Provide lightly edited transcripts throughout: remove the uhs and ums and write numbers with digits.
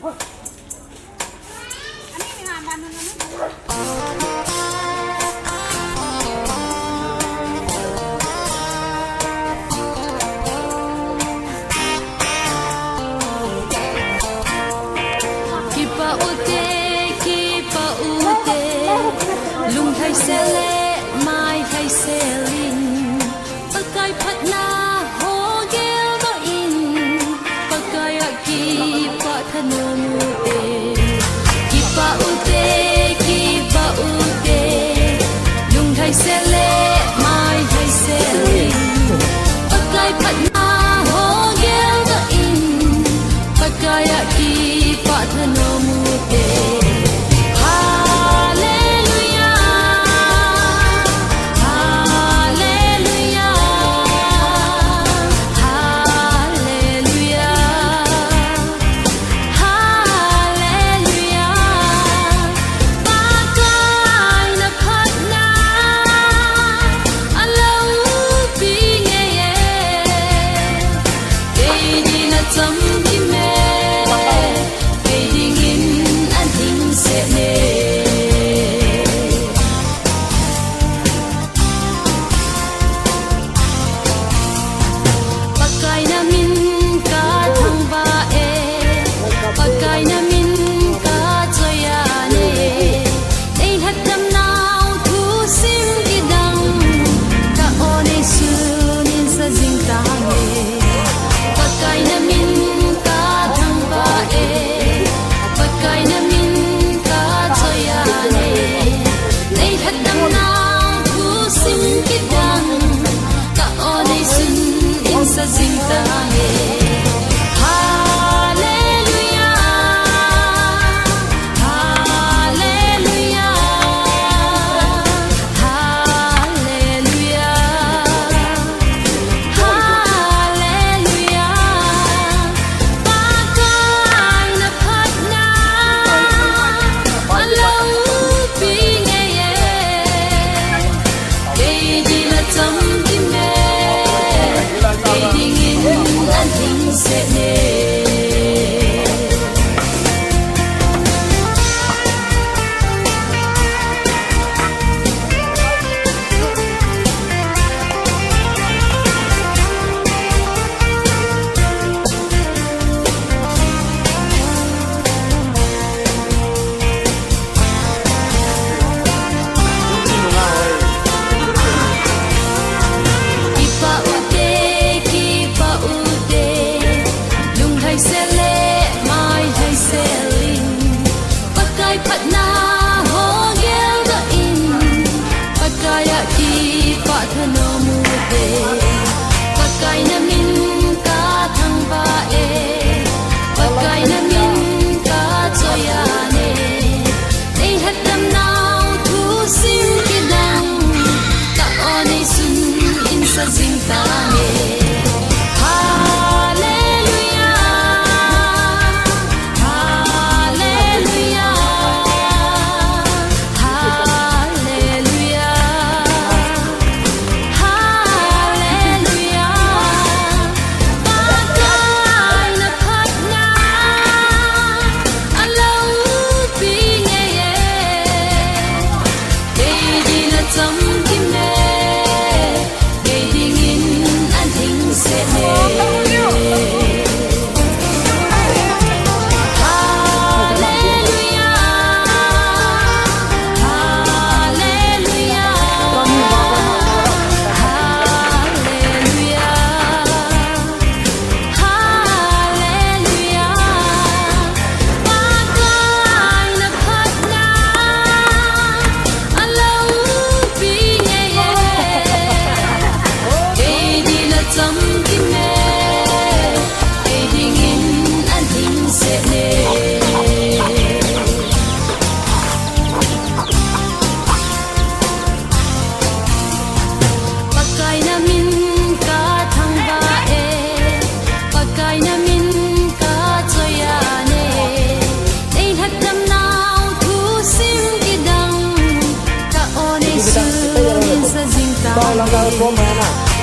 lung thay xe lệ mai thay xe linh bất cai phát na hồ gheo đó in bất cai aki pa thân mu te kipa ute lung thay xe lệ mai thay xe linh bất cai phát na hồ gheo đó in bất cai aki pa thân mu te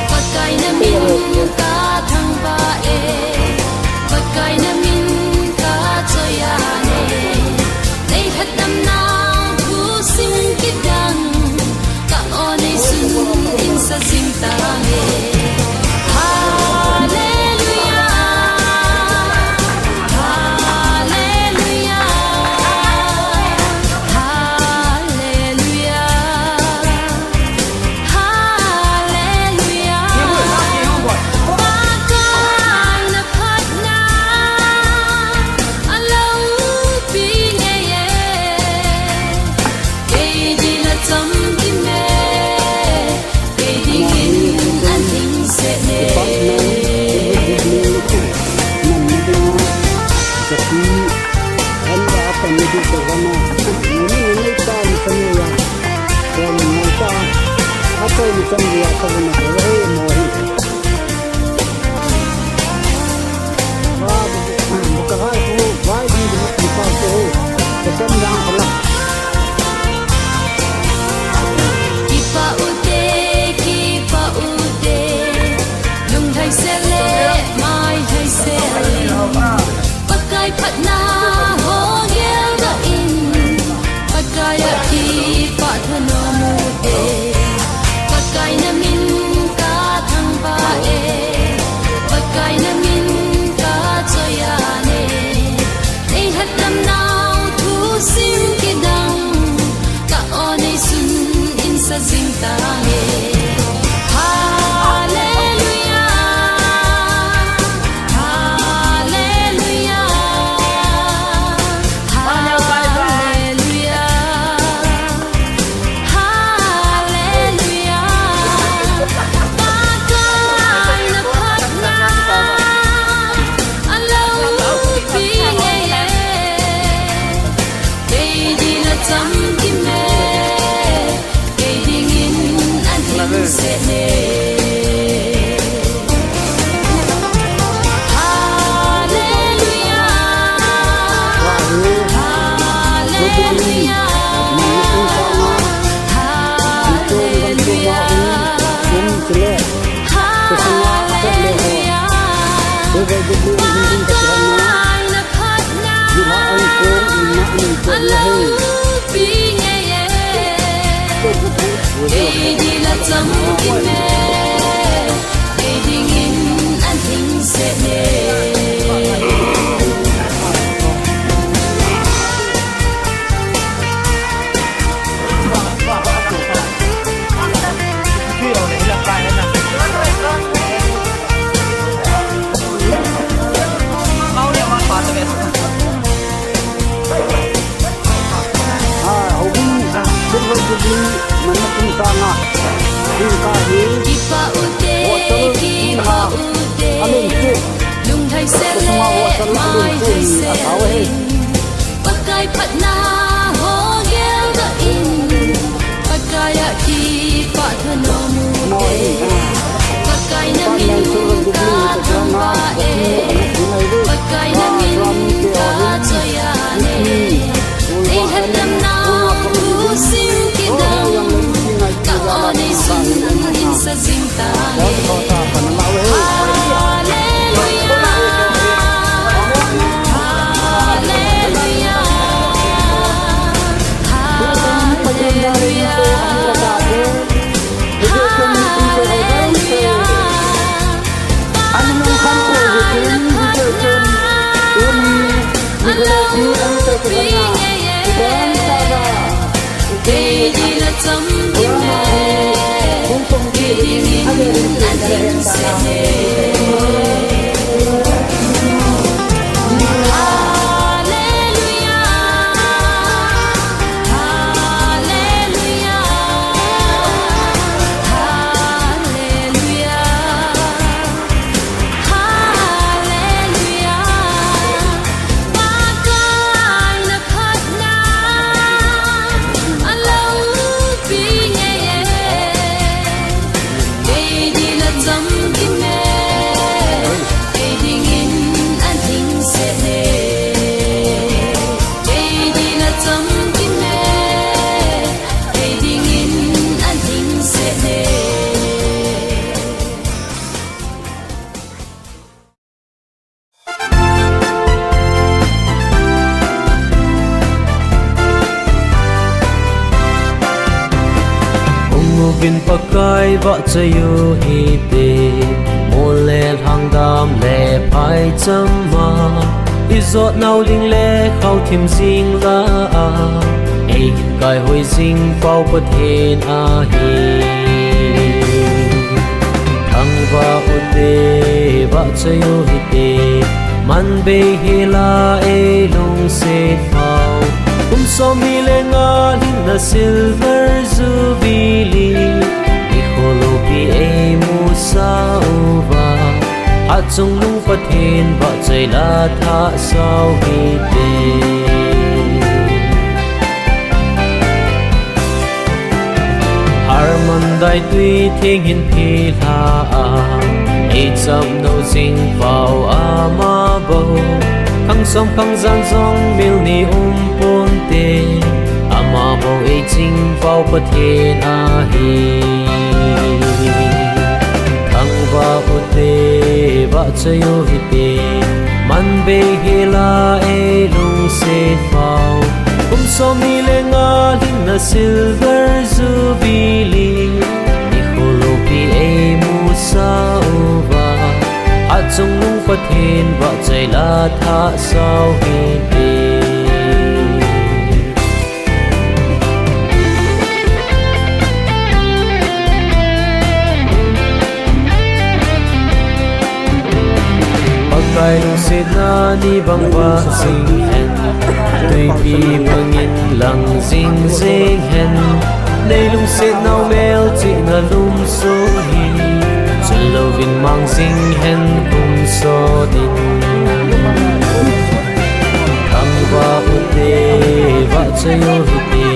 Pakai na min ka thang ba e, pakai na min ka choya si an ra pa ni du ko gana ni ni ta ni samia ko ni ta ato ni samia ko ni re mo hi wa ka hai ko vai ni ni pa ko ko sam yang ko la kipa ude lung thai se le mai thai se pakai phatna ho gel da in pakaya kipa thano mu de pakai na min ka thang ba e pakai na min ka choya ne ei hat lam nau thu sim ki dang ka onei sun in sa jing ta he lung thai se le mai thai se pakai phatna ho gel da in pakaya kipa thano mu de pakai na min ka thang ba e pakai na min ka choya ne ei hat lam nau thu sim ki dang ka onei sun in sa jing ta he Vin pakai vợ chayu ite mole hang dam le pai chama izot nau ling le khau thim jing la ei kai hoi jing pau pathen a hi thang va ute vợ chayu ite man be hela e long se phau so mi le nga hin na silver Jubilee i kholo pi e musa uva hát chung lung phát thiên vợ trời là tha sao hi tê Harman đại tuy thiên hin phi la ai chậm đâu dinh vào ama bầu khăng som khăng gian dòng mil ni pon te ama bầu ai chinh vào phát thiên hi thăng va te va chayo hi te man be hi la e lung se phao kum so mi le nga lin na silver Jubilee ni kholo pi e mu sa uva at chung lung pathin va chai la tha sao hi te Kai lung se na ni bang ba sing hen tui pi bangin lang zing zing hen nei lung se nau mel chi na lum so hi chul lo vin mang zing hen kum so din kang ba ute va chayo hi te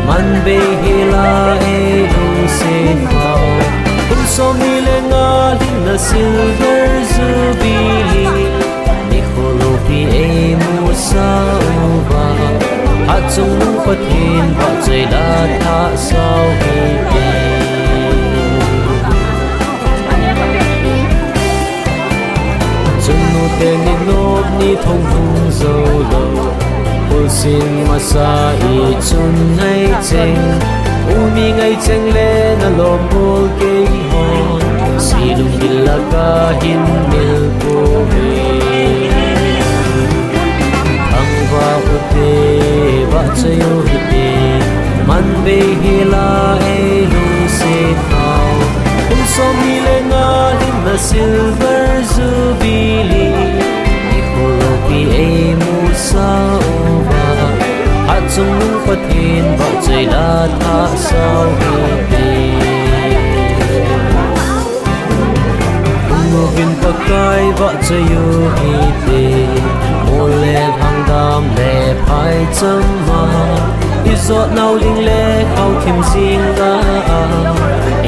man be hi la e lung se phao kum so mi le nga lin na silver Jubilee ni kholo pi e mu sa uva hat chung lung pathin va chai la tha sao hi te chung nu te ni nop ni thong hung zo lo ul sin ma sa I chun nei cheng u mi ngai cheng le na lom bol ke hon silung hilaka hin mil ko me ang va ute va chayo hite man be hila e lung se thao kum so mi le nga lin na silver Jubilee ni kholo pi e mu sa uva hat chung lung pathin va chai la tha sao hi te vin pakai va chayo hi te mole hang dam le phai cham ma izot nau ling le khau thim sing ga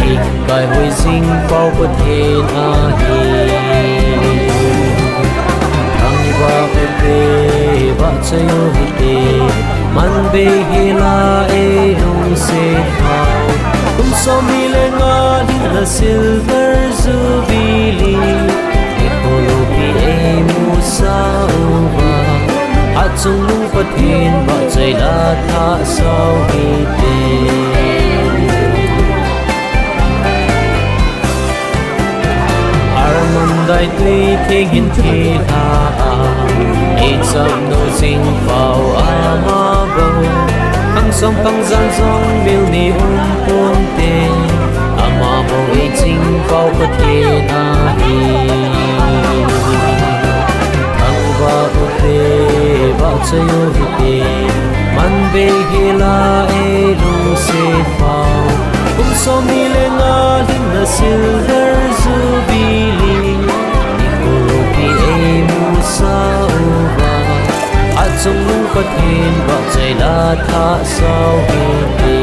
e kai hoi sing pau pathin a hi thang va te va chayo hi te man be hi la e lung se phao kum so mi le nga lin na silver Jubilee ni kholo pi e mu sa uva hat chung lung pathin va chai la tha sao hi te Harman dai tui thing hin thi la ai cham no sing vào ama bầu khăng som khăng gian dòng mil ni pon te ama bầu ai ching vào pathin hi thăng va ute va chayo hi te man be hi la e lung se phao kum so mi le nga lin na silver Jubilee ni kholo pi e mu sa uva at chung lung pathin va chai la tha sao hi te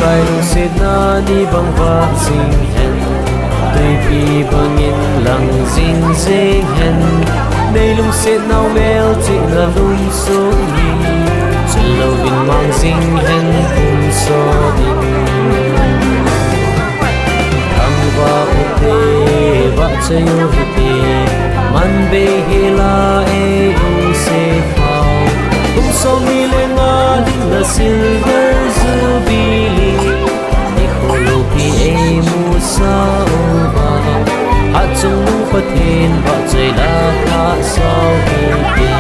kai lung se na ni bang va sing hen tui pi bangin lang zing zing hen nei lung se nau mel chi na lum so hi chul lo vin mang zing hen kum so din kang va ute va chayo hi te man be hi la e lung se phao kum so mi le nga lin na silver Jubilee ni kholo pi e mu sa uva hat chung lung pathin va chai la tha sao hi te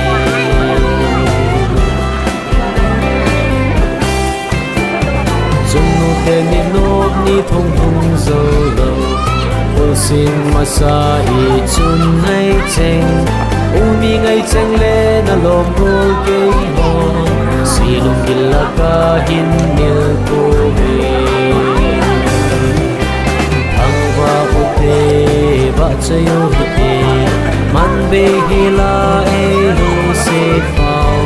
chung nu te ni nop ni thong hung zo lo ul sin ma sa I chun nei cheng umi ngai cheng le na lom bol ke ho silung gilaka hin nil ko me thangwa ute ba chayo hite man be hila e ho se pao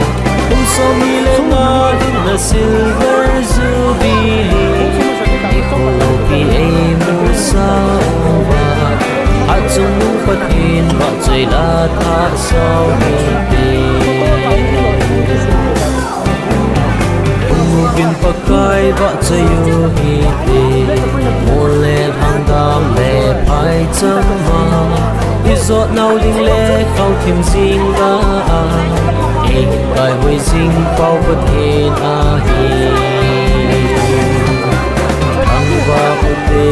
so mi le na din na silver jubilee ikopi e musa wa atung nung patin ba chay la tha sao hiti umugin pakai ba chayo hiti mole hangdam le pai chama izot nau ling le khau thim jing ga bai hui sing pau bất thiên a hi thang va ute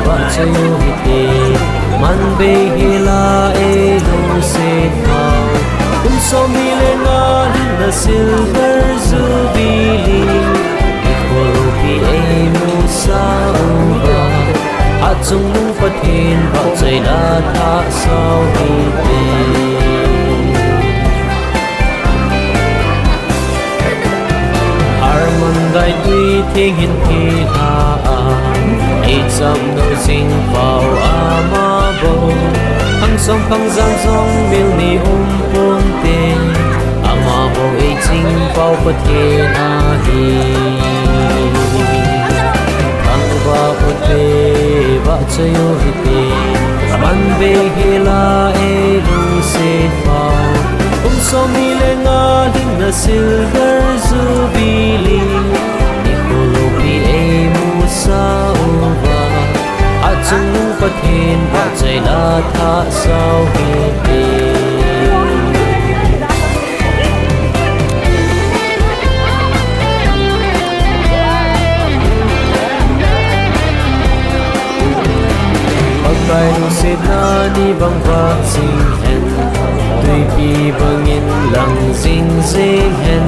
va chayo hite man be hila e lo se pau so mi le na na silver jubilee ikolopi e musa uba atung nung patin ba chay la tha sao hite dai tui thing hin thi ha ai cham no sing pau ama bo hang song phang giang song mil ni pon te ama bo ai ching pau pa the na hi hang ba pu te ba chayo hi te man be hela e lu se pau so mi le nga ding na silver jubilee ikolopi e musa uba atung nung patin ba chay la tha sao hiti pagkai nu se na ni bang va sing hen tui pi bangin lang zing zing hen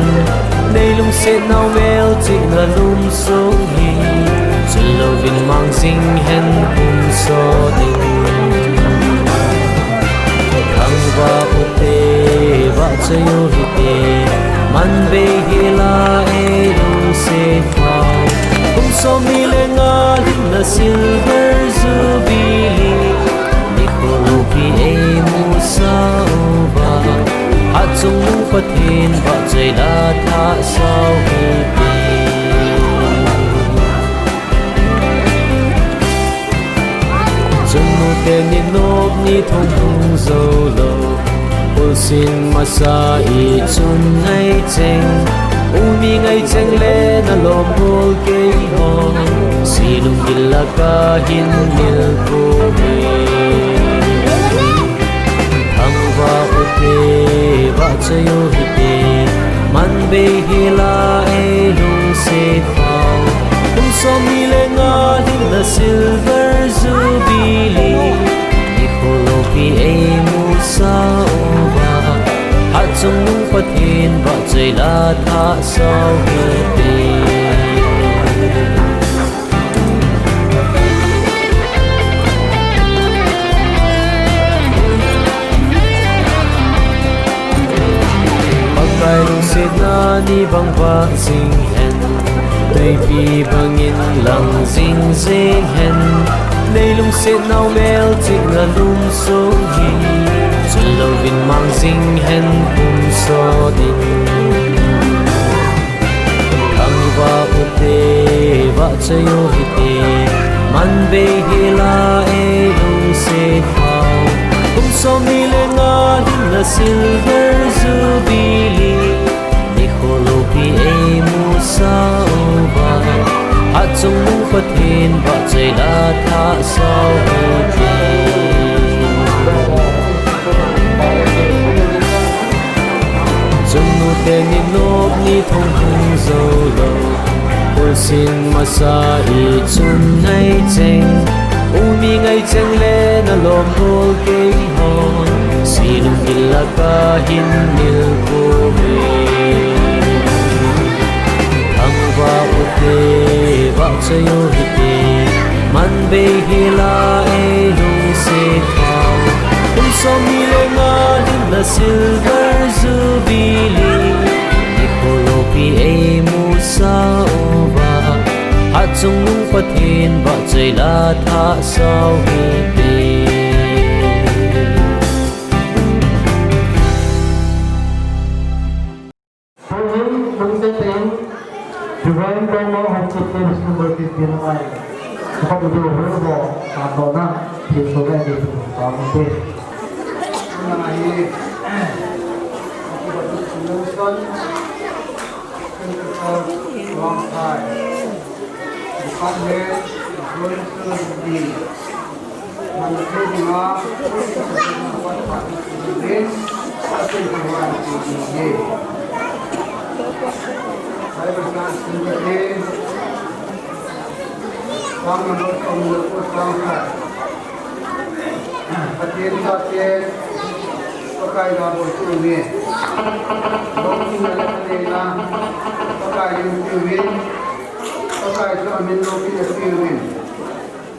nay lung se nau mel chi na lum so hi chul lo vin mang zing hen kum so ding thang va ute va chayo hite man be hila e lung se pau kum so mi le nga din na silver jubilee ikolopi e musa uba atung nung patin ba chay la tha sao hiti chung nu ten ni nop ni thong thung zo lo pul sin masa i chun ngai cheng umi ngai cheng le na lom bol ke ho silung gilaka hin nil ko me va ute va chayo hite man be hila e lung se pau so mi le nga din na silver jubilee ikolopi e musa uba atung nung patin ba chay la tha sao hite pai lung se na ni bang va sing hen tui pi bangin lang zing zing hen nay lung se nau mel chi na lum so hi chul lo vin mang zing hen kum so ding thang va ute va chayo hite man be hila e lung se pau kum so mi le nga din na silver jubilee ikolopi e musa uba atung nung patin ba chay la tha sao hiti chung nu ten ni nop ni thong thung zo lo pul sin masa i chun ngai cheng umi ngai cheng le na lom bol ke ho silung gilaka hin nil ko me thang va ute va chayo hite man be hila e lung se pau so mi le nga din na silver Jubilee Ikolopi ay musa uba At sungong patin ba chay latha sao hiti Divine Promo of Chiefs number 15 ay kapag-ulo mo kato na dito na dito sa mga solution long time department going to be managing up this I was not in the day. One number from the first round side. But the end of the day, pakai double two win. Don't you let the day pakai you win. Pakai so I mean no win a win.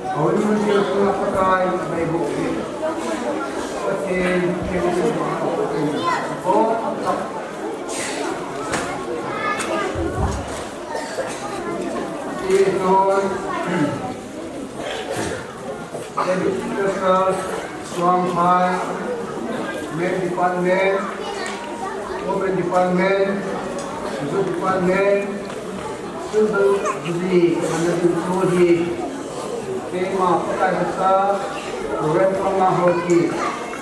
How do you feel so pakai by book win? But then CHAVANGPHAI, Med Department, Open Department, Good Department, Jubilee, Jubilee, Tema Pakai Besar, Red Panga Hoki,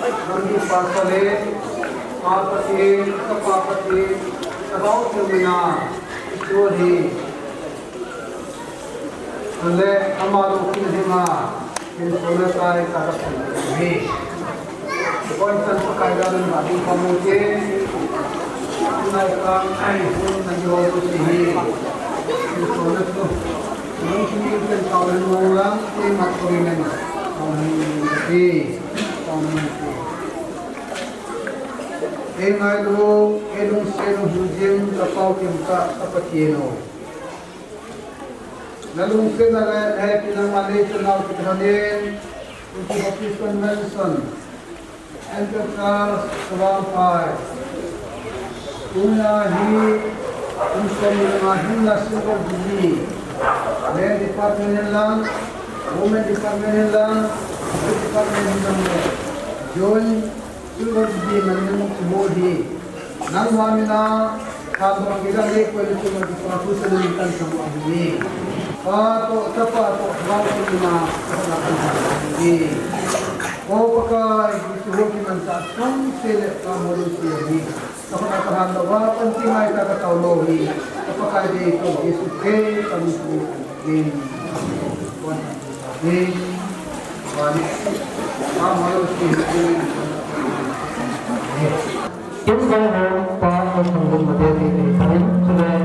Nandi Pasale, Kapati, Kapati, Sabau Termina, Jubilee. Oleh amaru kinhima informasi karak ini. Konsen pakaian bagi pemuji, naikkan pun menjual sini. Informasi tu, mungkin tahun ulang lima tahun ini. Engai dulu, edung sedung hujung kapau kimka kapatieno. Lalu mungkin ada pinang Malaysia now kitanin untuk office convention enterprise CHAVANGPHAI unahi untuk mengahinlah silver Jubilee men department lang women department lang department lang join silver Jubilee menimuk bodi nang mamina kalau kita lihat kualitas masyarakat selalukan sama ini. Atau siapa atau mau lima ini. Oh pakai disuruh kita sasung selek manusia ini. Kalau tahan doa penting kita ketahui lohi. Apakah dia itu Yesus ke kami semua ini. Ini banyak. Manusia ini. Kita para sungguh materi ini sudah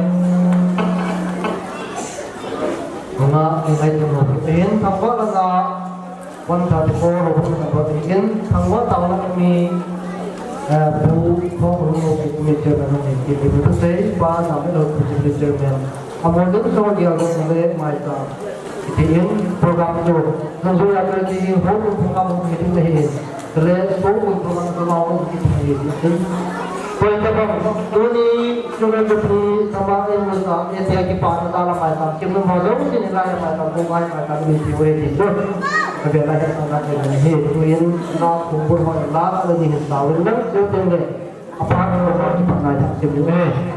guna ingat mengumpulkan tanpa lana 134 rupiah ingin tanpa tahun ini bu kau mencari dengan kita itu saya pas sampai lalu mencari Amazon semua dia boleh macam ini program itu langsung akan di home program meeting ini terus program kita Poin terbang, ini cuma beri sama yang besar, yang tiada kipas dalam macam, kita mahu sini lah yang macam bukan macam ini juga itu. Kebetulan yang sangat ini, poin nak kumpul orang lah, ada di tahun ni, jadi apa yang orang kita ngajak sebelumnya.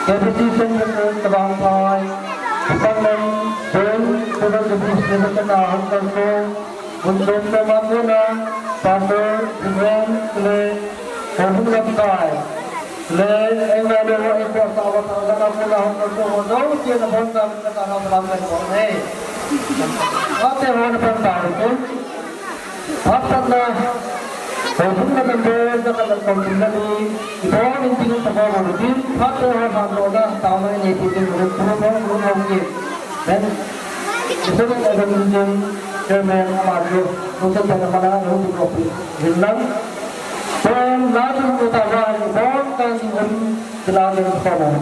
KBC Senator CHAVANGPHAI Pasangan Sen Saudara Jubilee Senator Ahsi untuk mematunya pada dengan le CHAVANGPHAI le enggak ada ekor sahabat saudara pula untuk tahu dia bangsa kita dalam ramai orang apa yang orang tahu itu apa Sehingga membuat dalam komunikasi orang intinya terbawa rutin, hati orang hamil tahu ini itu belum mungkin. Dan itu ada mungkin kerana maju untuk bagaimana untuk kopi. Hilang dan lalu utara orang kan ingin selalu bersama.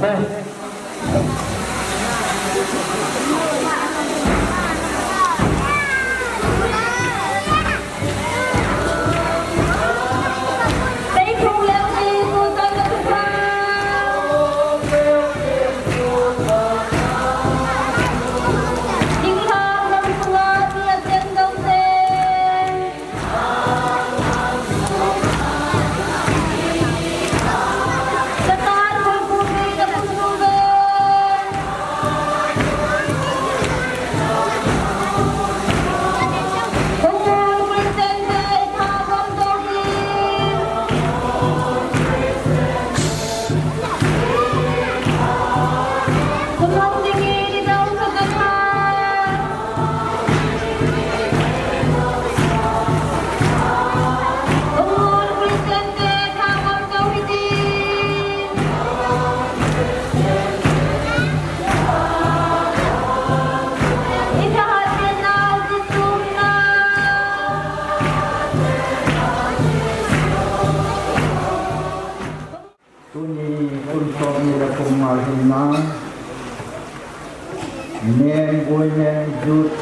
Men, Women, Youth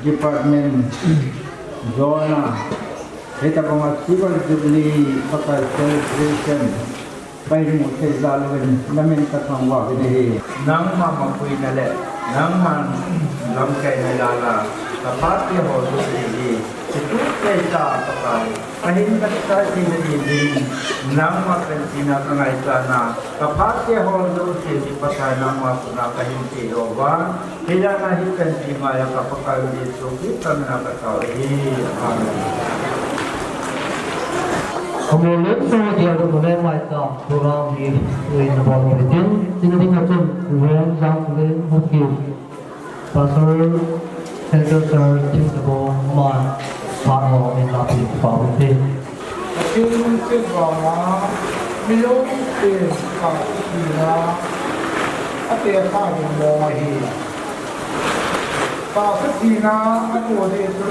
Department, Zona, kita pengasihan Jubilee pakai celebration, bayi mu terjalan namin katang wah ini. Nang mama kui nale, nang man lamkai nalala, tapat ya hodo ini. Itu kita pakai, kahin kita ini nang makan Cina tengah sana, tapat ya hodo ini pakai nama puna kahin tiawan. Tidak nahikan Cina yang pakai itu kita menakar ini. Kemudian semua dia mulai macam kurang di negara itu, jadi macam kurang sampai mungkin pasal center tinggal mana paru yang lebih paru itu. Tapi mungkin bahwa belum terkait dengan apa yang kami mahu. Pasal Cina aku ada itu.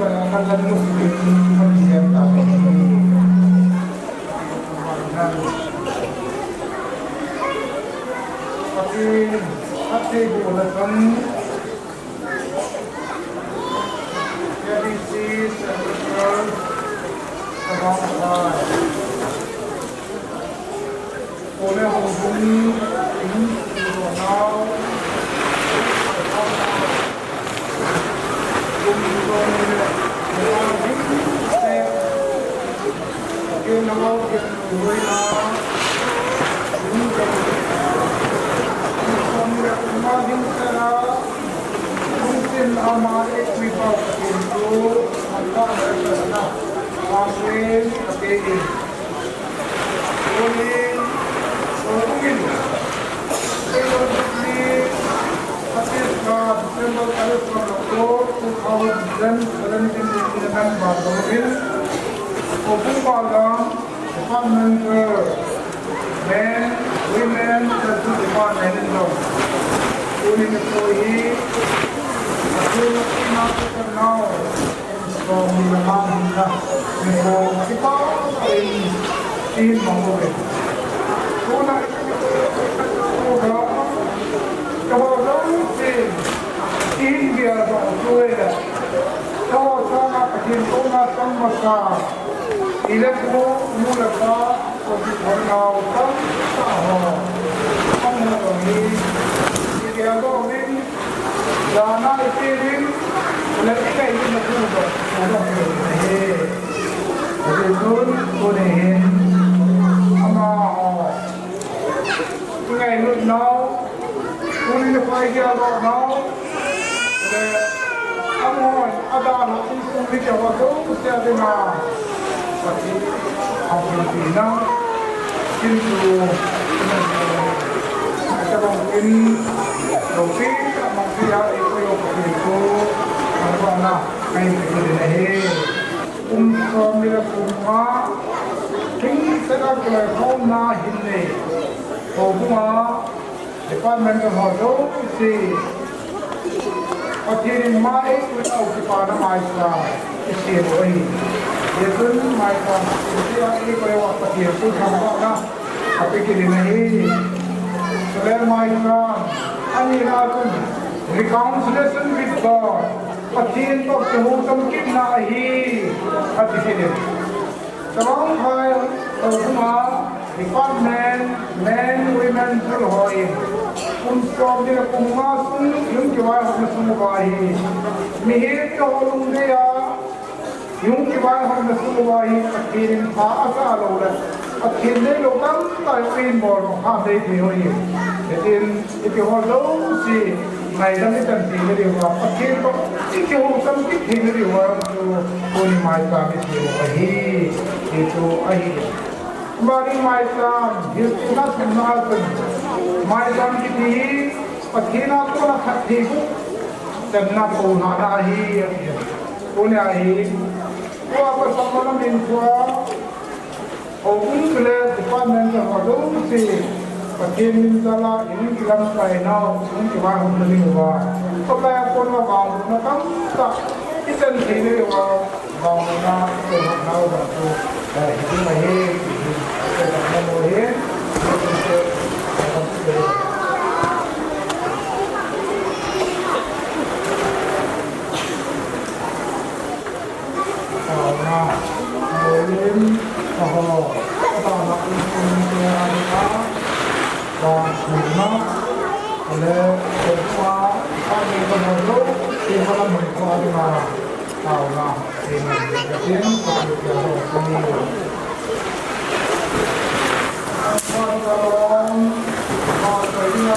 Kalau muslim tapi gunakan KBC Senator CHAVANGPHAI oleh hubungi internasional mungkin hamaरे विभाग itu maka berkenan langsung KBC boleh mungkin kalau di Desember dengan Bangladesh Department Men, Women, Department Women employee now from the Mahanga kita in Bangladesh kalau India Australia kalau sangat cinta sama sama ilmu mulaka untuk mengenalkan tahu mengenai India ini dana itu lebih kayak ini juga jadi itu boleh ama ngày lúc nó cũng như phải kia đó nó để ông hỏi ada là cái sự việc của tôi sẽ thế nào và thì học thì nó kinh từจะบอกเป็นหลวงพี่บางทีเราเองก็ยกไปดูบางวันนะไม่เป็นไรสอมเรื่องมาทิ้งเสร็จแล้วก็เข้าหน้าหินเลยผมมาDepartment of Healthสิประเทศมาเองก็เอาที่ปานมาอีกแล้วเสียด้วยเดี๋ยวคุณมาอีกแล้วที่ว่าเองก็ว่าประเทศคุณทำว่านะเอาไปกินไหนSelain mereka, ini adalah reconciliation with God. Patin to kehutam kita hi hati sini. CHAVANGPHAI semua department men women terhoi. Unsur dia pengasun yang kewal harus semua hi. Mihir keholung dia yang kewal harus semua hi. Patin bahasa laulah. Patin dia lokam tak involve hati dia. Jadi itu orang si Maidan itu nanti jadi orang pakai itu hukum kita jadi orang tu pun Maidan itu itu kembali Maidan itu nak sebenarnya Maidan itu pakai nak tu nak hati dan nak pun ada pun tu apa sama dengan orang kele department orang si Pakai mintalah ini kilang kainau, ini kilang meninggal. Supaya pun orang nak tak kita sendiri orang nak tahu batu. Itu mahir, kita mahir. Nah, ini kita nak và nó là một qua các cái con lúa thì nó là một qua đi mà tàu nào thì mình sẽ tiến vào được cái hồ con nhiều con con con cái gì nó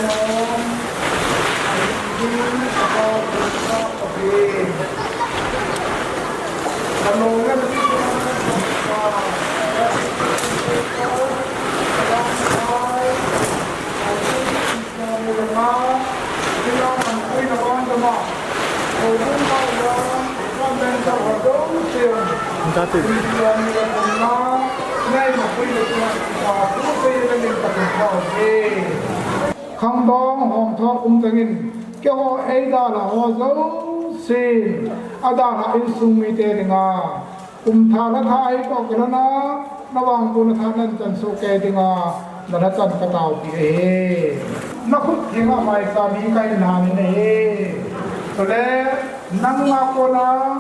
con lúa nó không đó hòm thọ tình cái họ ấy đã là họ dấu xin đã là in sung mi tê đình thà nó thay có cái nó vang bùn thà nên chân số kê đình nó chân cái tàu bị nó khúc thì nó phải sao đi cái nào này rồi đấy năng mà cô nó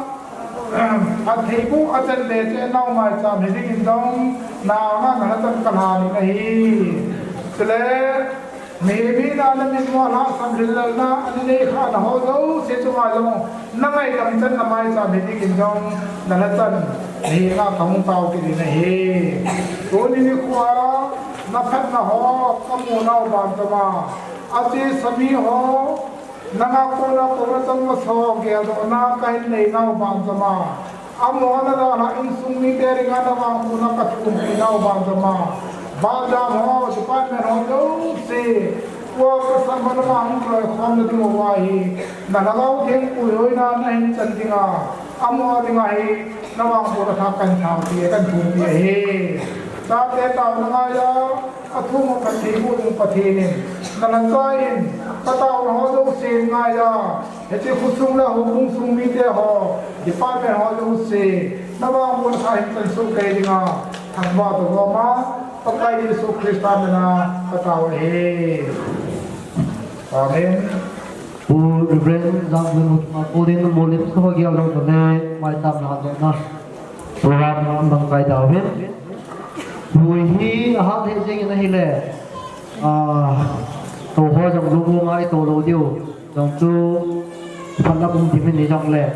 thầy cũng ở trên đề trên nào mà sao thì đi đông nào mà nó chân cái nào này rồi đấy maybe na mình mua lá sắm rìu na anh ấy khá là hậu dấu sẽ cho ai đâu năm ngày cầm chân năm mai sao mình đi đông là chân thì nó không tàu cái gì này tôi đi qua na phát na ho kamu nau ban tama ati sami ho nanga ko na ko tang ma so ge do na kai nei nau ban tama amo na da la in sung ni te ringa na ma ko na ka tum ni nau ban tama ba da ho department ho do se ko ko sam ban ma hum ko kham na tu wa hi na na gau theng ku hoi na na hin chan dinga amo dinga hi na wa ko na kan thau ti kan thu ti he ta te tao na ya thu một cái gì cũng một cái gì này là lần sau ta tao họ đâu xem ngay ya thế thì khu sung là họ cũng sung mi thế họ department họ đâu xem nó vào muốn thay thành số cái gì ngà thằng ba tụi họ mà tất cả những số Christian là ta tao he amen u reverend giang luôn mà cô đến một lần sau khi ông nói này mai tam là rồi na program bằng cái đầu hết mùi hi hát thế gì này lệ tổ hoa trong lúc ngay tổ lô điều trong chú phần là cùng thì mình đi trong lệ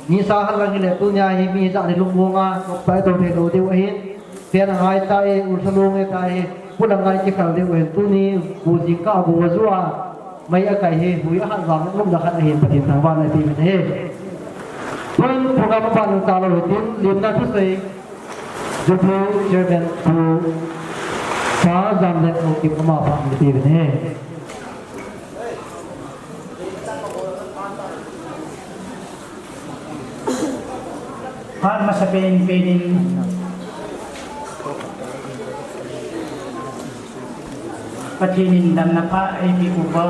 ni sa hát là lệ tu nhà hi mi dạ thì lúc mua nga ngọc phải tổ thể lô điều hết tiền hai tay u sa lô nghe tay ผู้ดังไงที่เขาเรียกว่าตัวนี้กูจิก้าบัวจัวไม่อาศัยเหตุหุยหันหลังลุ่มดักเห็นประเด็นทางบ้านในปีนี้เพื่อนพวกเราบ้านตาเราเห็นเรียนได้ทุกสิ่งจุดนี้เชื่อเป็นผู้ฟ้าจำได้องค์กิจมาฟังในปีนี้พระมาสเปนเป็นประเทศนินดันนภะไอพิอุบา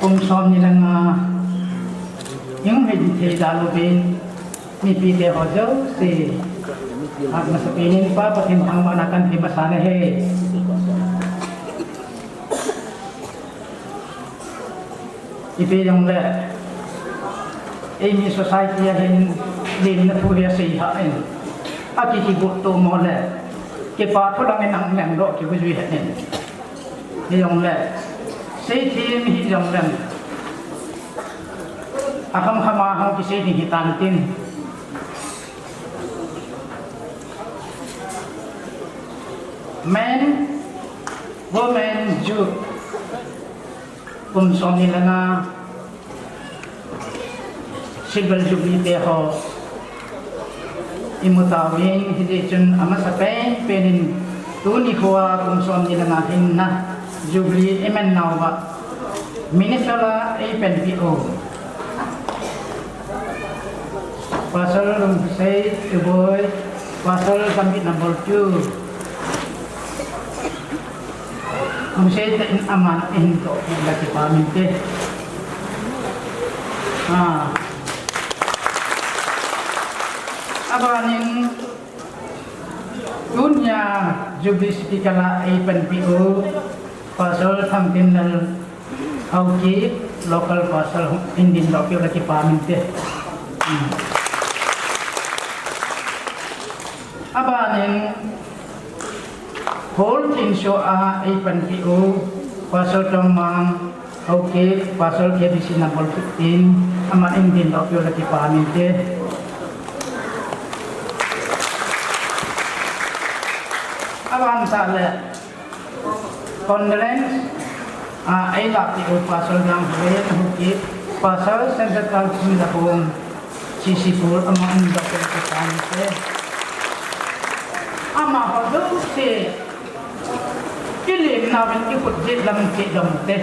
องค์ชอมนิลังอายังไม่ดีเทดาลเป็นมีปีเดียวเจ้าสิพระมาสเปนนี่ป้าประเทศทางวานากันที่มาสานให้อีปียังแหละini society yang din na tuya si hain aki ki goto mole ke pa tholang nang nang ro ke bujui hain ni yong le sei thi mi yong len akam khama ha ki sei ni tan tin men women Jew kum som ni lana Civil Jubilee ho imutawin hindi chun ama sa penin tuni huwa kung som nila natin na Jubilee emen nawa Minnesota Ep-1 pasal say boy pasal kami number 2 kung say in aman into lagi paminte Abanin dunia Jubilee sikala Ep-1 pasal tangtinal auki lokal pasal indin lokal lagi paminte Abanin whole insyo Ep-1 pasal tamang auki pasal KBC number 15 aman indin lokal lagi paminte Awan sale condolence ay lapti o pasal ng huwet hukit pasal sentatang kumilakong sisipur amang indakil kasante ama hodo si kilim namin ikutjit lang kidamte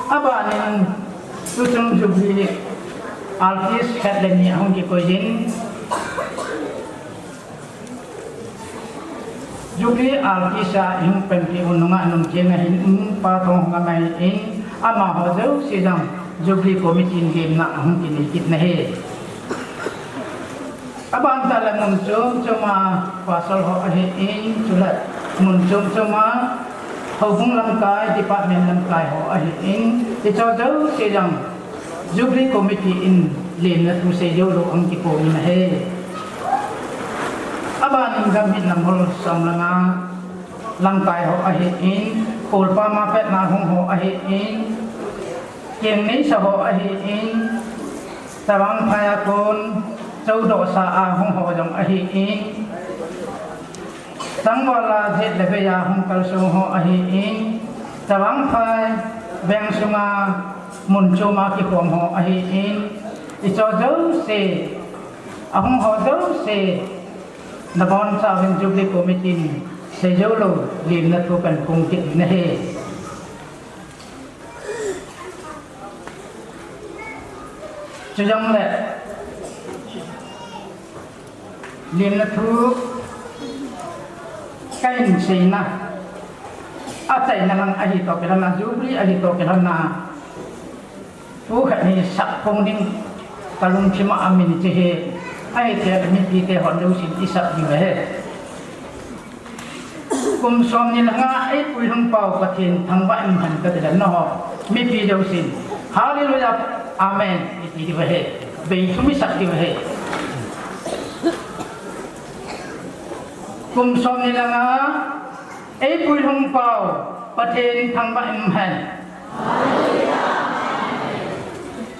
abanin Tusung Jubilee artis katlengi ahong kikoyin Jubilee artis sa yung penpiuno nga nung kinahin patong ngamay in ama hodaw silang Jubilee committee game na ahong kinikit na he abang tala muncung cuma pasal ho ahin sulat muncung cuma hubung langkai department langkai ho ahin dicodow silang Jubilee committee in lena tu sejo lo ang tipo ni he aban gamit ng hol samlanga langkai ho ahin kulpa mapet na hong ho ahin yang ni sa ho ahin tawang phayakon chaudo sa ahong ho jong ahin Tangwala jet lebeya hong kalso ho ahiin tawang phai beng sunga muncho ma ki khom ho ahiin ichodo se ahong ho do se nabon sa Jubilee committee se jolo lim na tu kan kung kit na he chujang le lim na tu kain sina atay na lang ahito kila na Jubilee ahito kila na bukan ni sakpong ding kalung cima amin cehe ay tiada mimpi te hondu sin isap di behe kum som ni nga ay pulhung pau patin thangba imhan ka tidan no mimpi deu sin haleluya amen iti di behe be sumi sak di behe kum som ni nga ay pulhung pau patin thangba imhan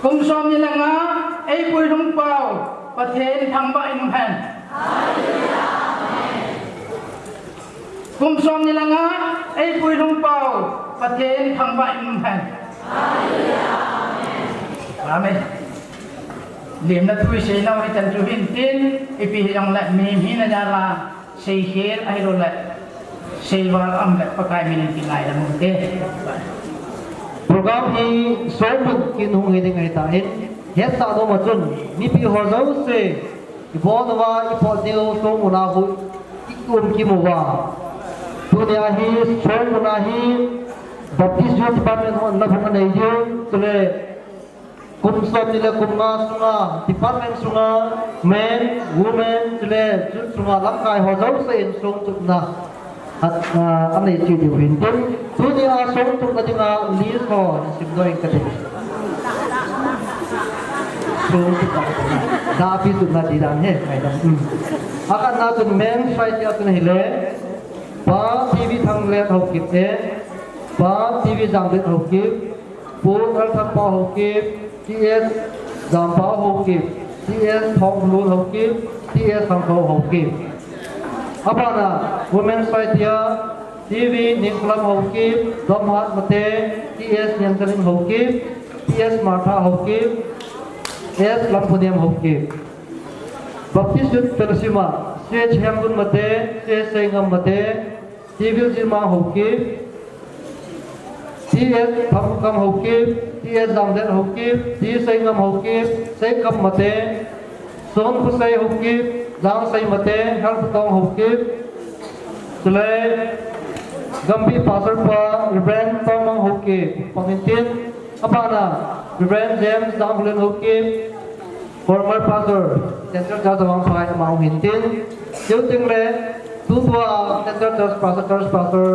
กุมสมนี่ละงาไอ้ปุยลุงเปาประเทศทางบ้านแผ่นกุมสมนี่ละงาไอ้ปุยลุงเปาประเทศทางบ้านแผ่นอาเมนเลี้ยงนักวิเศษเราให้จันทร์วินตินอีพียังละมีมีนาญาลาเสียเขียนไอ้เราละเสียวาอัมละประกายมีนินติไลละมุนเตโปรแกรมนี้สมบูรณ์กินหงเงินไงตาเห็นเฮ็ดสาโนมาจนมีปีหัวเจ้าเสียอีพอดว่าอีพอเดียวสมมุนาหุอีกุมกิมว่าตัวนี้ฮีสมมุนาฮีบัพติสต์ที่บ้านเราหน้าพนันเยอะตัวเลยกุมสมนี่เลยกุมงาสุงาที่บ้านเราสุงา men women ตัวเลยจุดสุงาร่างกายหัวเจ้าเสียสมจุดนะอันนี้จุดอยู่เห็นตัวนี้สมจุดก็จะงาลีสเขาสิบตัวเองก็ได้สมจุดก็ได้ดาบิจุดน่าดีดังเนี่ยไม่ดังอาการน่าจุด men ไฟที่อาตุนเฮเลป้าทีวีทางเล็กเขาเก็บเองป้าทีวีจังเล็กเขาเก็บปูนอัลทับป้าเขาเก็บทีเอสจังป้าเขาเก็บทีเอสทองลูนเขาเก็บทีเอสทางเขาเก็บapa na women fight ya TV niklam hokip domhat mate TS nyantarin hokip TS martha hokip S lampuniam hokip baptis yut persima se chhamgun mate se sengam mate TV jirma hokip TS thamkam hokip TS zamden hokip TS sengam hokip sekam mate son khusai hokip Giang say mate help tong hokip sele gambi pastor pa reverend tong hokip pamintin apana reverend James Danglen hokip former pastor center CHAVANGPHAI amang hintin yuting le tutwa center church pastor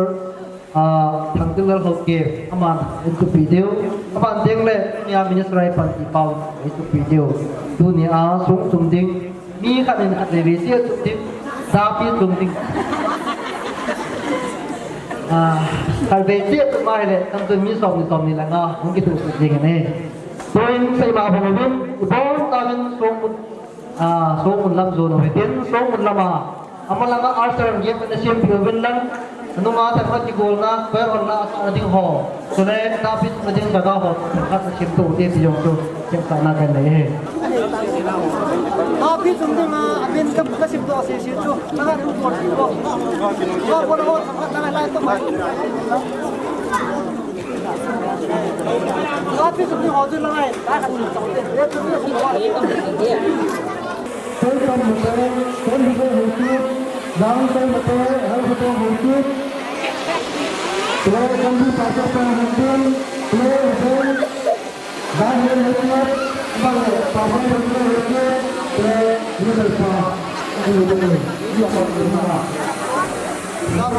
thangtil hokip aman itu video aman ding le nia ministry pan ipau itu video tu ni a sung dingมีขันหนึ่งขันเลยเสียจุดที่ดาบที่จุดที่ขันเลยเสียจุดมาเลยตั้งแต่มีสองนี่แหละเนาะมันก็ถูกจริงๆนี่ตัวเองใส่มาผมว่าอุปกรณ์ตาเป็นสองมุนลำโซนเอาไว้เต้นสองมุนลำมาอามาลังก็อาร์เซอร์เยี่ยมเป็นเสียงเปลี่ยนเป็นลังนุมาแต่ก็ที่โกลนะเพื่อคนละอาดิ้งห่อส่วนในดาบิดมันยังจะก้าวห่อก็เชื่อมตัวที่ยงตัวเชื่อมสายนากันเลยดาบิดจุดที่มาอันกับก็เชื่อมตัวเสียชีวิตจู่แล้วก็รู้ตัวที่ว่าก็คนละคนทำอะไรต้องไปดาบิดจุดที่ห่อจุดละไงได้กันหนึ่งสองเดือนเรียกจุดที่ห่ออะไรต้องเป็นอย่างนี้คนทำหมดเลยคนที่เขาหุ่นคิดดังไปหมดเลยให้เขาตัวหุ่นคิดตัวคนที่ปัจจุบันหุ่นคิดตัวคนได้เงินหุ่นคิดบางเลยปัจจุบันหุ่นคิดตัวนี่เลยค่ะนี่เลยยกมือมาครับ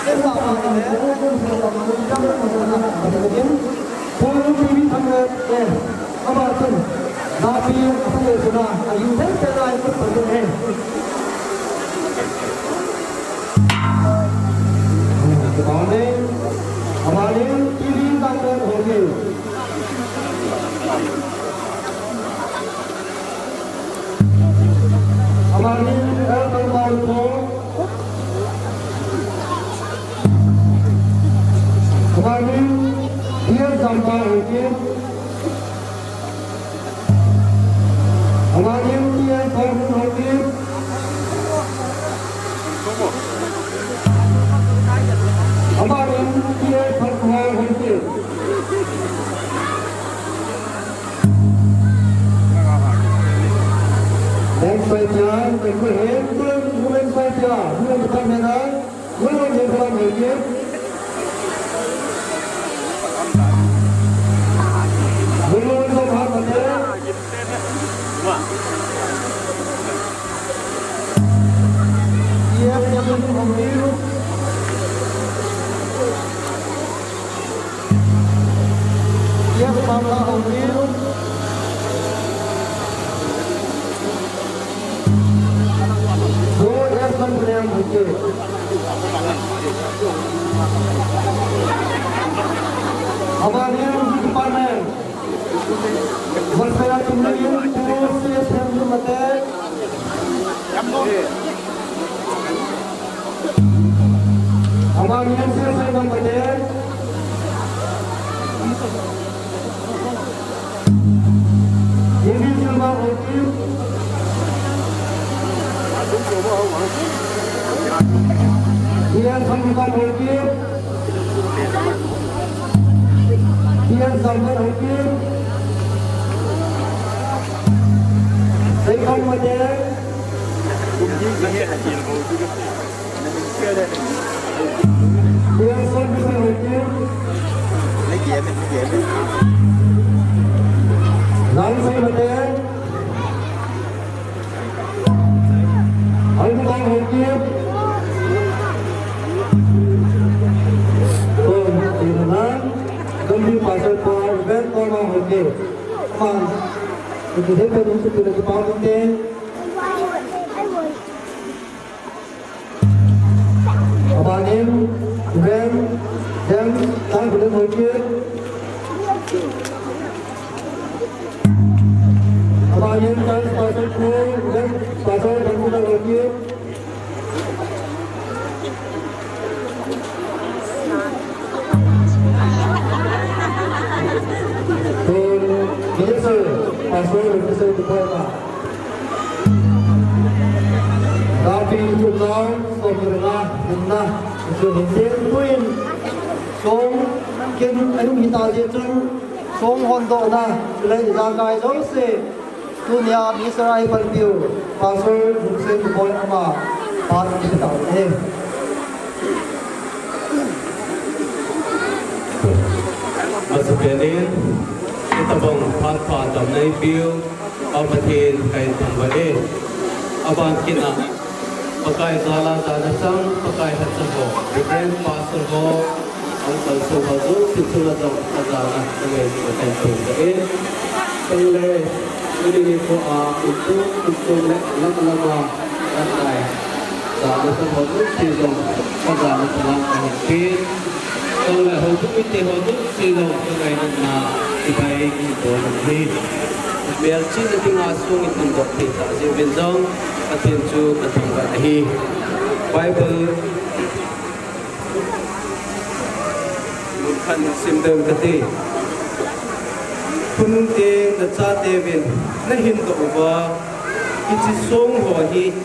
เป็นว่าอะไรเนี่ยคนที่เราทำจำเป็นคนละคนละคนคนที่มีทำเลยapa tu tapi apa yang sudah ayu dan serai itu penting हमारे टीवी का कर होंगे हमारे एल्बम को हमारे ये जमा होंगे हमारे ये फर्म होंगे हमारे ये फर्म होंगे Yang baiknya, bukan saja, bukan kamera, bukan yang media. Bukan sama saja. Ia yang mengambil. Ia malah mengambil. Yang betul. Awalnya departemen วันเวลาจุ่มเลยยังตัวเสียเสียงมาเตะเอามาเงินเสียเสียงมาเตะยินดีสุดมากโอเคyang sampai hoki, yang sampai hoki, saya kan macam, yang sampai hoki, lain saya macam, aku kan hoki. Kami pasal event orang hoki, man, itu dia untuk kita cepat nanti. Abanim event yang tak boleh hoki. Abanim kan pasal event pasal yang kita hoki. Biasa, pasal biasa dibuat. Tapi juga sebenarnya benar sebenarnya pun song kin anu kita jejun song hondo na le jagai jose dunia Israel berdiu pasal biasa dibuat apa pas kita tahu. Masukkan kita bang pan dalam biu abatin kain tambah abang kita pakai jalan sang pakai hasilnya different pasal ho angkal sebazu situlah jauh jalan dengan pakai tujuan penilai ini ko itu lama pakai jalan sebazu situlah jalan jalan ini kalau hukum itu hukum situlah dengan na ibaik itu nanti biar cina tinggal asung itu dokter tak sih benzong atin cu ketangga hi Bible bukan simptom keti punung te naca devin nahin to uba iti song ho hi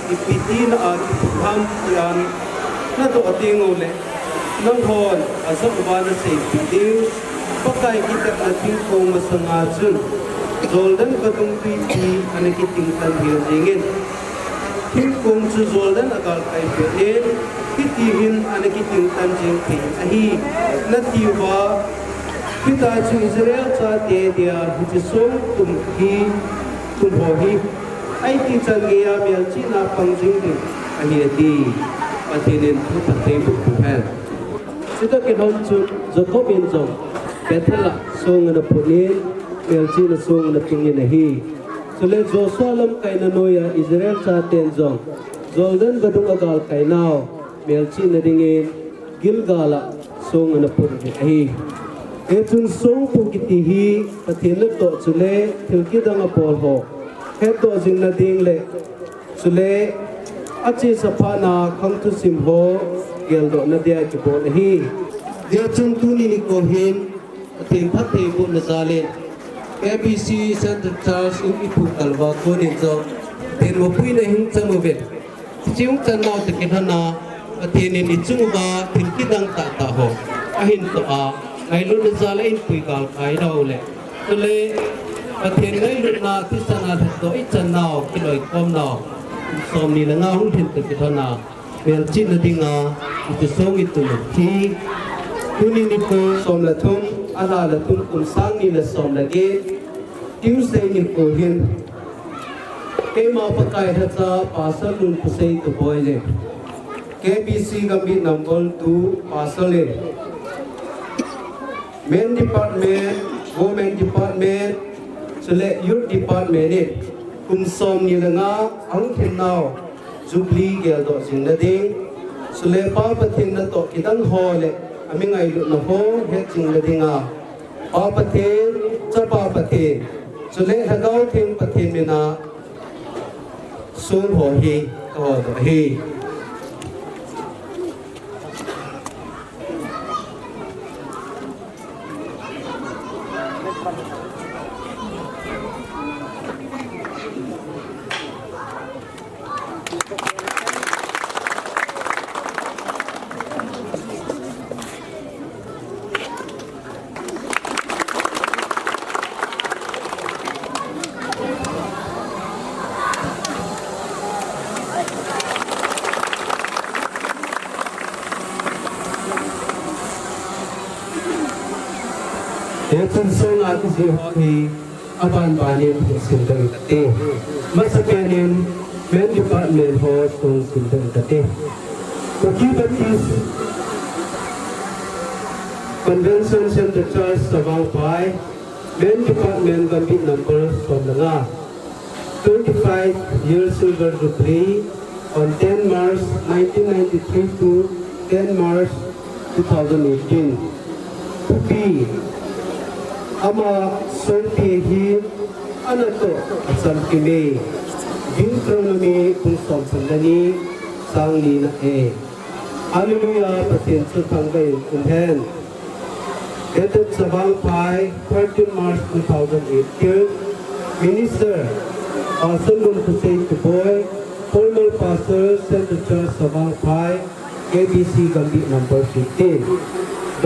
ipiti na at ham yan na to ating ule nang hon asa uba na sa ipiti pakai kita ating kong masangajun Zoldan katong piti anakiting tanhir dingin hit kong su Zoldan akal kay pinin hitihin anakiting tanjing pin ahi natiwa kita su Israel sa dia hitisong tumhohi ay tinsangya bial China pangjing din ahi ati patinin patay bukuhan sita kinon su Jacob injong betala song na punin Elchi na song na tingin na hi. Sule Joshua lam kay nanoya Israel sa tenzong. Jordan badung agal kay now. Elchi na dingin Gilgala song na pun hi. Etun song pun kitihi patinap to sule tilkidang apol ho. Heto jing na ding le. Sule achi sapana kang tu sim ho geldo na dia kipon hi. Dia chung tuni ni kohin patin pati po na salin. KBC Central Church in Ipu Kalwa Kunin so tin mo pui na hing chang movet chiung chan naw te kin hana atin ni chung ba tin kidang ta ho ahin to a ngai lu na zala in pui kal kai daw le le atin ngai lu na ti sana to I chan naw kiloi kom naw som ni na nga hung tin te kin hana bel chin na dinga itu song itu thi kunin ni ko som la thum ala la tum kun sang ni la som la ge Tuesday ni ko hin ke ma pakai hatsa pasal lun pusai to boy je KBC gambi number 2 pasal le men department women department sele youth department ni kum som ni la nga ang thin naw Jubilee gel do sing na ding sele pa pathin na to kidang ho le ami ngai lu na ho he ching la dinga pa pathin cha pa thì cho nên là đâu thêm bát thiên mình à xuống hồ hi hồ hi Yatun sung at si Hoki aban banin sindang kati. Masakanin men department ho sung sindang kati. Pakibatis Convention Center Church CHAVANGPHAI men department gambit number somnanga 25 years silver jubilee on 10 March 1993 to 10 March 2018. B ama sonti hi anato asal kini Deuteronomy kung somsandani sangli na Hallelujah patin sa tanggay umhen dated CHAVANGPHAI 13 March 2018 Minister Pastor Munkusay Tuboy former pastor Center Church CHAVANGPHAI KBC Gambit number 15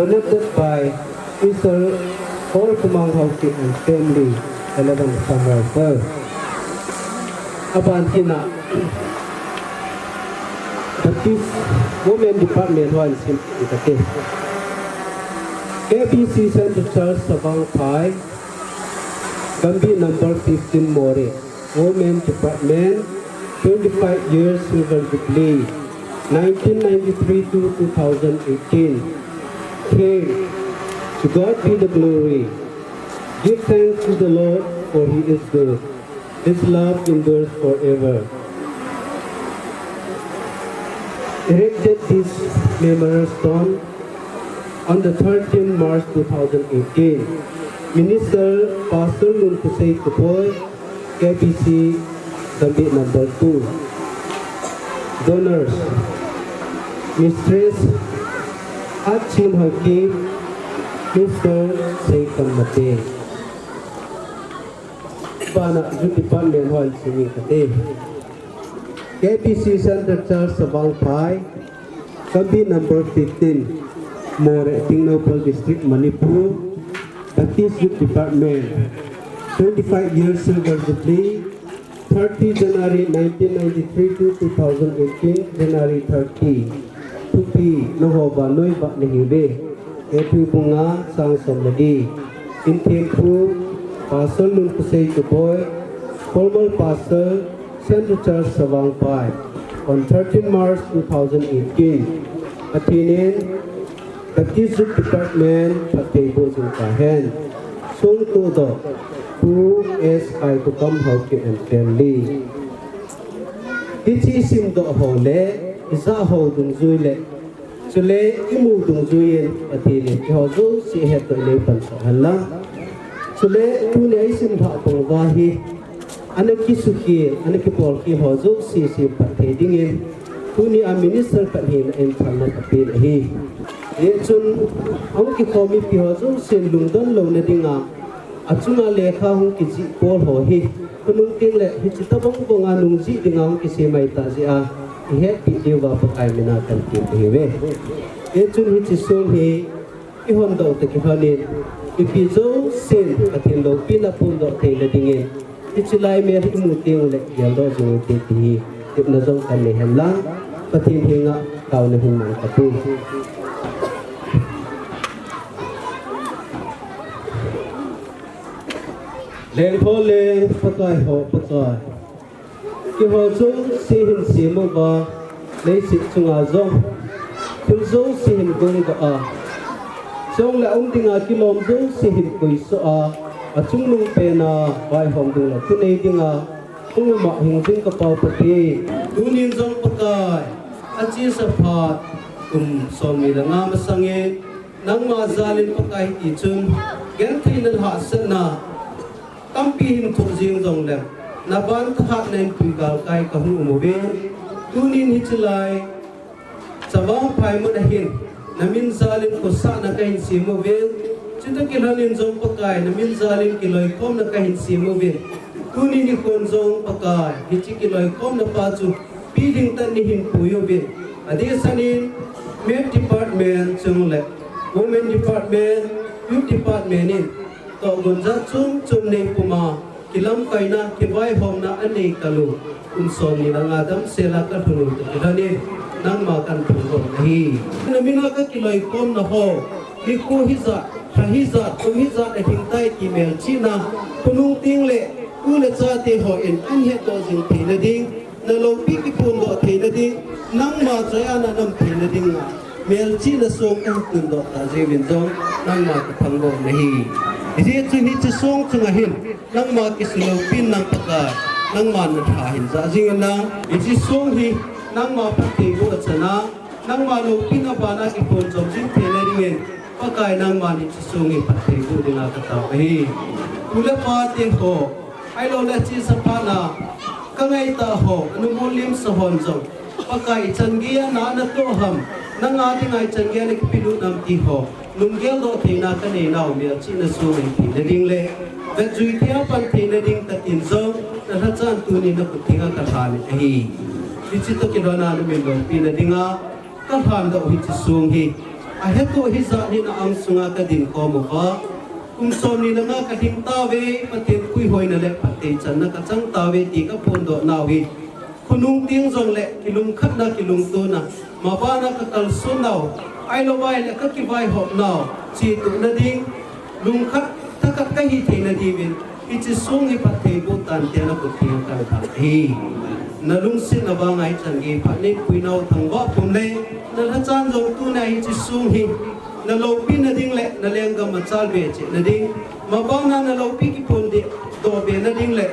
donated by Mr. All Kumang Housekeep and Family 11 Summer 1st Abantina Baptist Women Department 1 Simply KBC Center Church CHAVANGPHAI Gambit number 15 More Women Department 25 years silver jubilee 1993 to 2018 King to God be the glory. Give thanks to the Lord, for He is good. His love endures forever. Erected this memorial stone on the 13th March 2018. Minister Pastor Munkusay Tuboy, KBC Gambit number 2. Donors, Mistress Ahsi Mr. Seikan Mate Bana Department Hall Singing Kate KBC Center Church CHAVANGPHAI Gambit number 15 More Tingnopal District Manipur Baptist Youth Department 25 years silver jubilee 30 January 1993 to 2018 January 30 Tupi Nohova Noiba Nehibe Epi Bunga Sang Somadi in Tempu Pastor Munkusay Tuboy former pastor Central Church CHAVANGPHAI on 13 March 2018 Atinin Baptist Youth Department Patebo Singkahen Sung Todo 2SI to come Housekeep and Family Ichi Simdo Hole Isa Ho Dung Zuile Sule imu dung zuyen atini ihozo si heto lepan sahala Sule tuni aisim tha pangwahi anaki suki anaki polki hozo si pathe dingin tuni a minister pathin en thalna apil hi ye chun amki khomi pi hozo sen lungdon lo na dinga achunga lekha hung kichi pol ho hi kunung ting le hi chitabang bonga nungji dinga hung kisi mai ta ji a he video wa pakai mina kan ki hiwe e chun hi chi so hi I hon do te ki hanin ipi zo sen atin lo pina pun do te le dingin ichilai me ri mu ting le yal do zo te ti tip na zong kan le hem lang patin hinga kaw le hung mang katu leng pho leng pakai ho pakai ki ho zo si hin si mo ba le si chunga zong kun zo si hin gong ga a song la tinga kilom zo si hin koi so a chung lung pe na bai hong du la tu nei dinga ung ma hing ding ka pau pati tunin zong pakai a chi sa phat som mi la nga ma sange nang ma zalin pakai I chun gen thin na ha san na tampi hin thu jing jong lem na ban tha nen pui gal kai ka hu mo be tunin hi chilai chawang phai mo na hin namin zalim ko sa na kahin si mo be chita kilhanin jong pakai namin zalim kiloi kom na kahin si mo be tunin ni kon jong pakai hi chi kiloi kom na pa chu piling tan ni hin puyo be adi sanin med department chung le women department youth department in to gonza chum nei puma kilam kaina kibai homna anei kalu unson ni nga dam sela ka thunu kilani nang ma kan thunu nahi namina ka kiloi kom na ho hi ko hiza hiza hiza a hingtai email china kunung ting le ku le cha te ho in an he to jing the na ding na lo pi ki pun do the na ding nang ma chaya na nam the na ding mel china song an kun do ta je bin jong nang ma ka thang go nahi ije chu ni chu song chu nga hin nang ma ki su lo pin nang paka nang ma na tha hin za jing na ije song hi nang ma pa te go chana nang ma lo pin ba na ki pon jong jing the na ding pakai nang ma ni chu song hi pa te go ding a ka ta hi ula pa te ho ai lo la chi sa pa na ka ngai ta ho anu mo lim sa hon jong pakai chan gia na na to ham nang a ti ngai chan gia ni ki pilu nam ti ho lung gel do the na ka ne naw me chi na su ni ti na ding le da jui thia pan the na ding ta tin zong na tha chan tu ni na ku thinga ka tha ni hi ti chi to ki do na me lo pi na dinga ka than da hi chi sung hi a he to hi za ni na ang sunga ka din ko mo ba kum som ni na nga ka ding ta ve patin kui hoi na le pate chan na ka chang ta ve ti ka pon do naw hi khunung ting jong le kilung khat na kilung to na ma ba na ka kal sun naw ai lo vai le ka ki vai hop naw chi tu na ding lung khat ta ka ka hi the na di vin i chi sung hi pate bo tan te na ku thi ka tha hi na lung sin na ba ngai chan gi pha ni kui naw thang ba pum le na la chan jong tu na hi chi sung hi na lo pi na ding le na leng ga ma chal be che na ding ma ba na lo pi ki pon de do be na ding le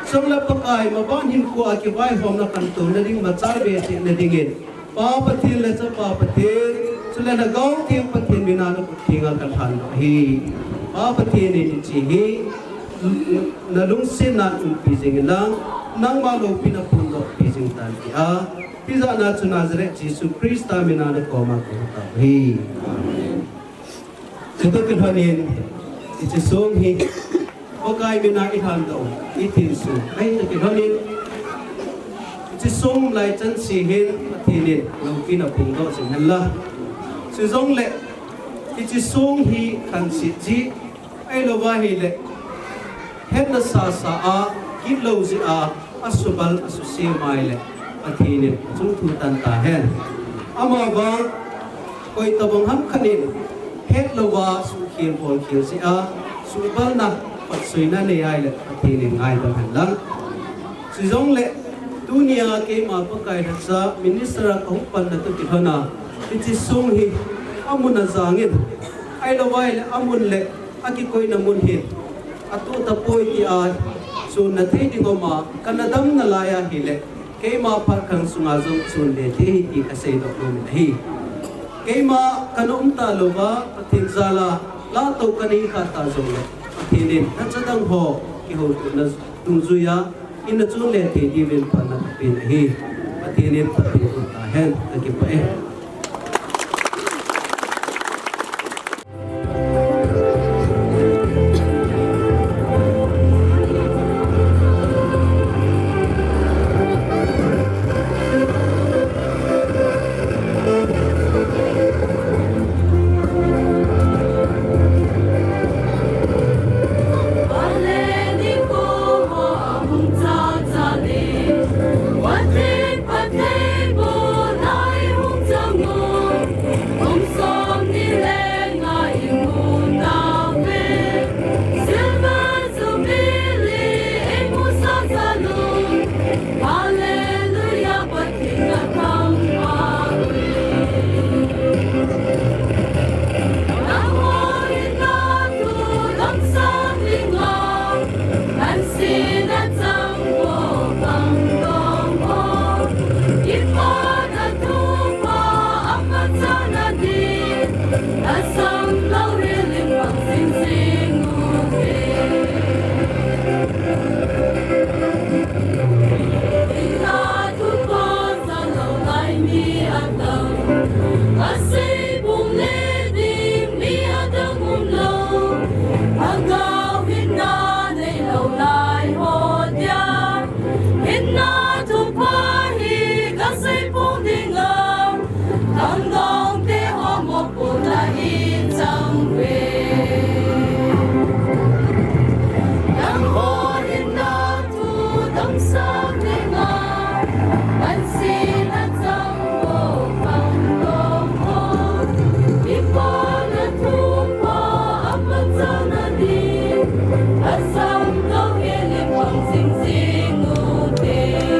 sang la pakai ma ban hin ko a ki vai hom na kan tu na ding ma chal be che na ding in pa pathil le cha pa pathil chula na gaw ti pathil bina na puthinga kan than hi pa pathil ni chi hi na lung sin na pi jing lang nang ma lo pi na pun do pi jing tan ti a Pisa na tu Nazareth Jesus Christ mina na ko ma ko ta hi Sito kilhanin iti song hi pakai mina ihan do itin su ai na kilhanin iti song lai chan si hin pathinin lo pina pung do sin halla si zong le iti song hi kan si ji ai lo wa hi le het na sa a kit lo ji a asubal asusi mai le pathinin chung thu tan ta hen ama ba koi tabong ham khanin het lo wa su khien pol khil si a su bal na pat sui na ne ai le pathinin ngai da han lang si zong le dunia ke ma pa kai da sa minister ka pan na tu ki hana ti sung hi amuna zangin ai lo wai le amun le aki koi na mun hi atu ta poi ti a su na thei ti ngoma kanadam na laya hi le ke ma par khang sunga zong sun le te hi ti ka sei do lo mi hi ke ma kanom ta lo ba pathin zala la to kani ka ta zong le pathinin na chadang ho ki ho tu na tung zuya in chun le te di ven pa na pin hi pathinin pathin ta hen ta ki pa e What Anh xin anh trong vô vọng lòng hồn đi qua nơi thu qua ấm ức cho nó đi ở sông có kia liền bằng xinh xinh ngủ đêm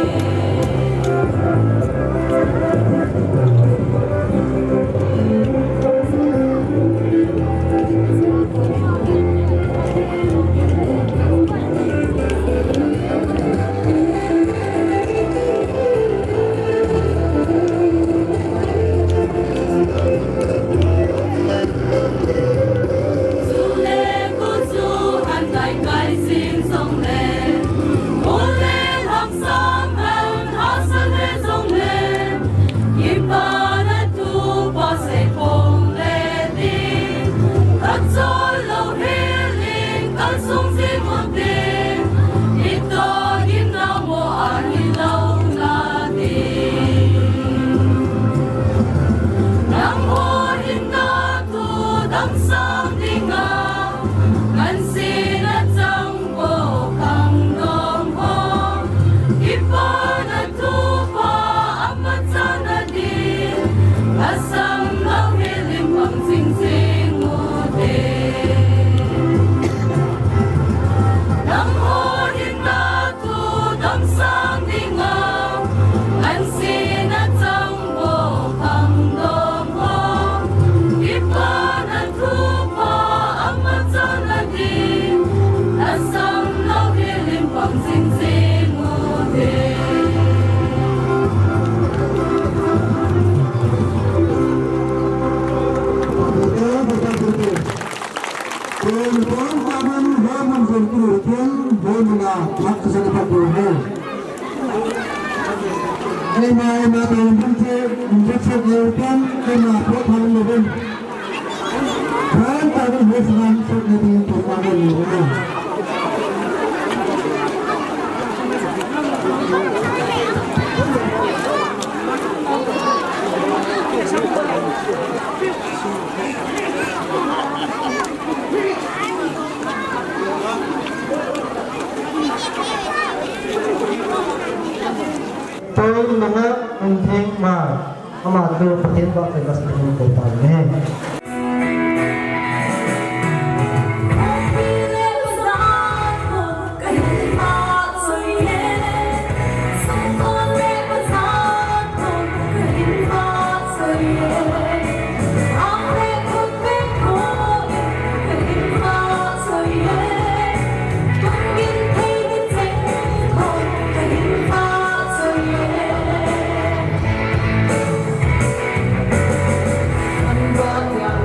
tôi mga anh theng mà đưa phát hiện vào cái các sản phẩm của bạn nhé. Hãy subscribe cho kênh Ghiền Mì Gõ để không bỏ lỡ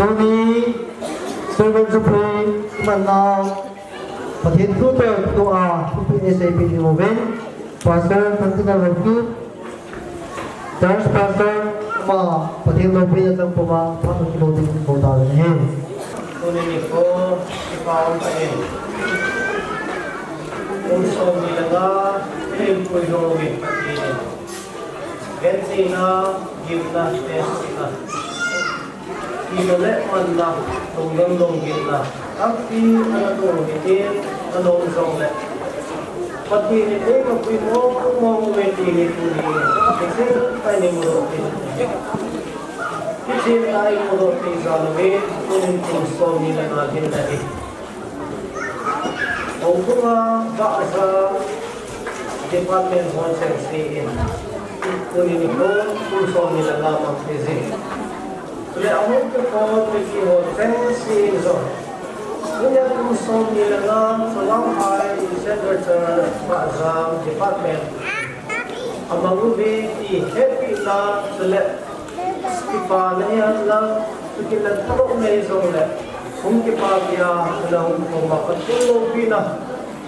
Tony Servant Jubilee man now Pathin Tutor to SAP Movement Pastor Practical Review Church Pastor Ma Pathin Movement at ang puma Pathin Movement Bautalan Hen Kunin ko ipawang kain. Kung so nila nga, ilim ko yung ipatinin. Gansi na, give na, test na. Inulit man na, tunggang-tunggin na. Ang pinatunggitin, anong song let. Patinin eh, kapin mo, kung mo umitinit ko niya. Kasi tayo mo rin. Kasi tayo mo rin sa alawin, kunin kung song nila natin na eh. O kung ba sa Department of State, kunin ko kung song nila lamang kasi. Kaya ako po, Tricky Sensi, kaya kung song nila nga sa Langhay, Senator sa Department, ang mangubi, i-happy na sila. Ipanayan lang, sukinagtaro na isang ulit. Kung kipagya lang kung makatulog na,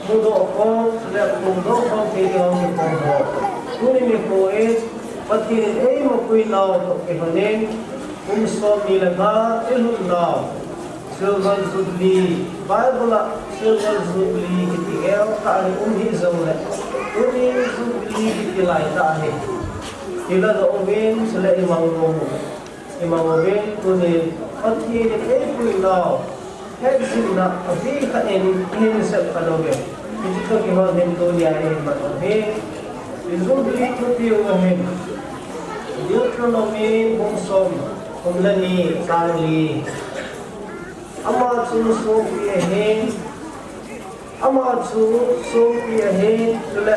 mudo ako, sila mudo ang kailangan ko mo. Kunin ni po patinin ay magpuinaw ito kihanin, kung so nila nga, ilun na. Silver Jubilee, Bible Silver Jubilee kitigel, taan isang ulit. Kunin Jubilee kitilay taani. Sila doon sila imangubin kunin patinin ay puinaw hegsin na abikain hinsel kalogin hindi ko gihawin to niya ay matubin Jubilee ko tiyuhin Deuteronomy bungsom kumlani kali ama susupiyahin sila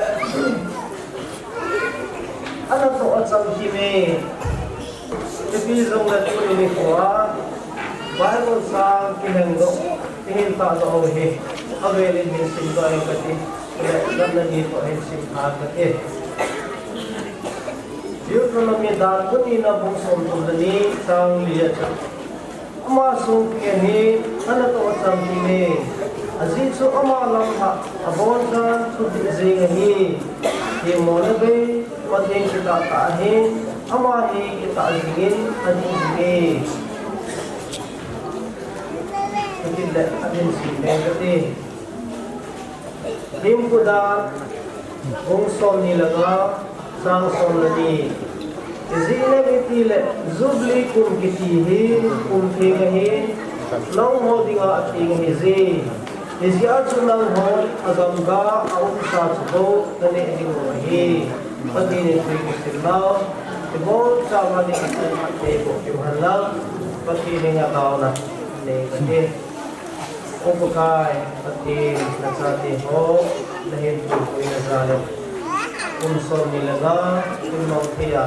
ano to at sa kime Epizong na ito ini ko Bible sa kinendo Pihinta na ohe Awelin min simba ay kati Kaya na dito ay simba kati Deuteronomy dan kunina bungsom tulani sang liyat Amasong kiyahin ano to at sa kime Azitso amalang abon sa sudizingahi Himolabay Pating kita taahin, amahin kita alingin, alingin. Hindi atin sinegati. Himpo da, kung som nila nga, sang som nani. Izilag itile, Jubilee kung kitihin, kung tingahin, nang ho di nga at tingahizi. Iziatso lang ho, agamga, ang sa subo, nanihin mo mahi. Patinin ko yung silaw, ibon sa mga nikasal at tebo yung halang, patinin nga tao na negatin. Kung pagkay, patin, nagsati ho, dahil po ko yung nasalit. Kumson nila nga, kumang tiya.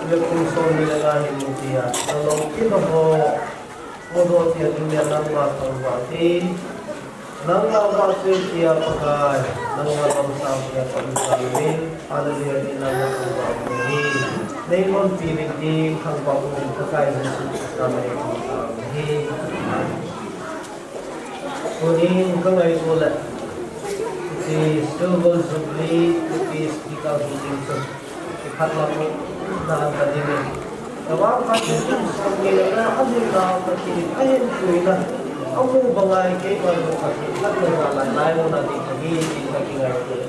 Kumson nila nga, himong tiya. Anong kino ho, mudo tiya dunya ng matang bati. Nang nabasin tiya pagkay, nang nabansang tiya pag-isamin, hallelujah din ang nakabagin. Daimon piling ang bagong pagkay sa Jesus na may pagkagin. Kunin ka ngayon ulit. Si Silver Jubilee, it is because of Jesus. Ikatlang mo na ang kadimin. Nawang katitin sa mga na, anin na ang katitin, ayan ko na. Ang mga bangay kay Pagod kasi at naglalay mo natin kagitin na kingayon.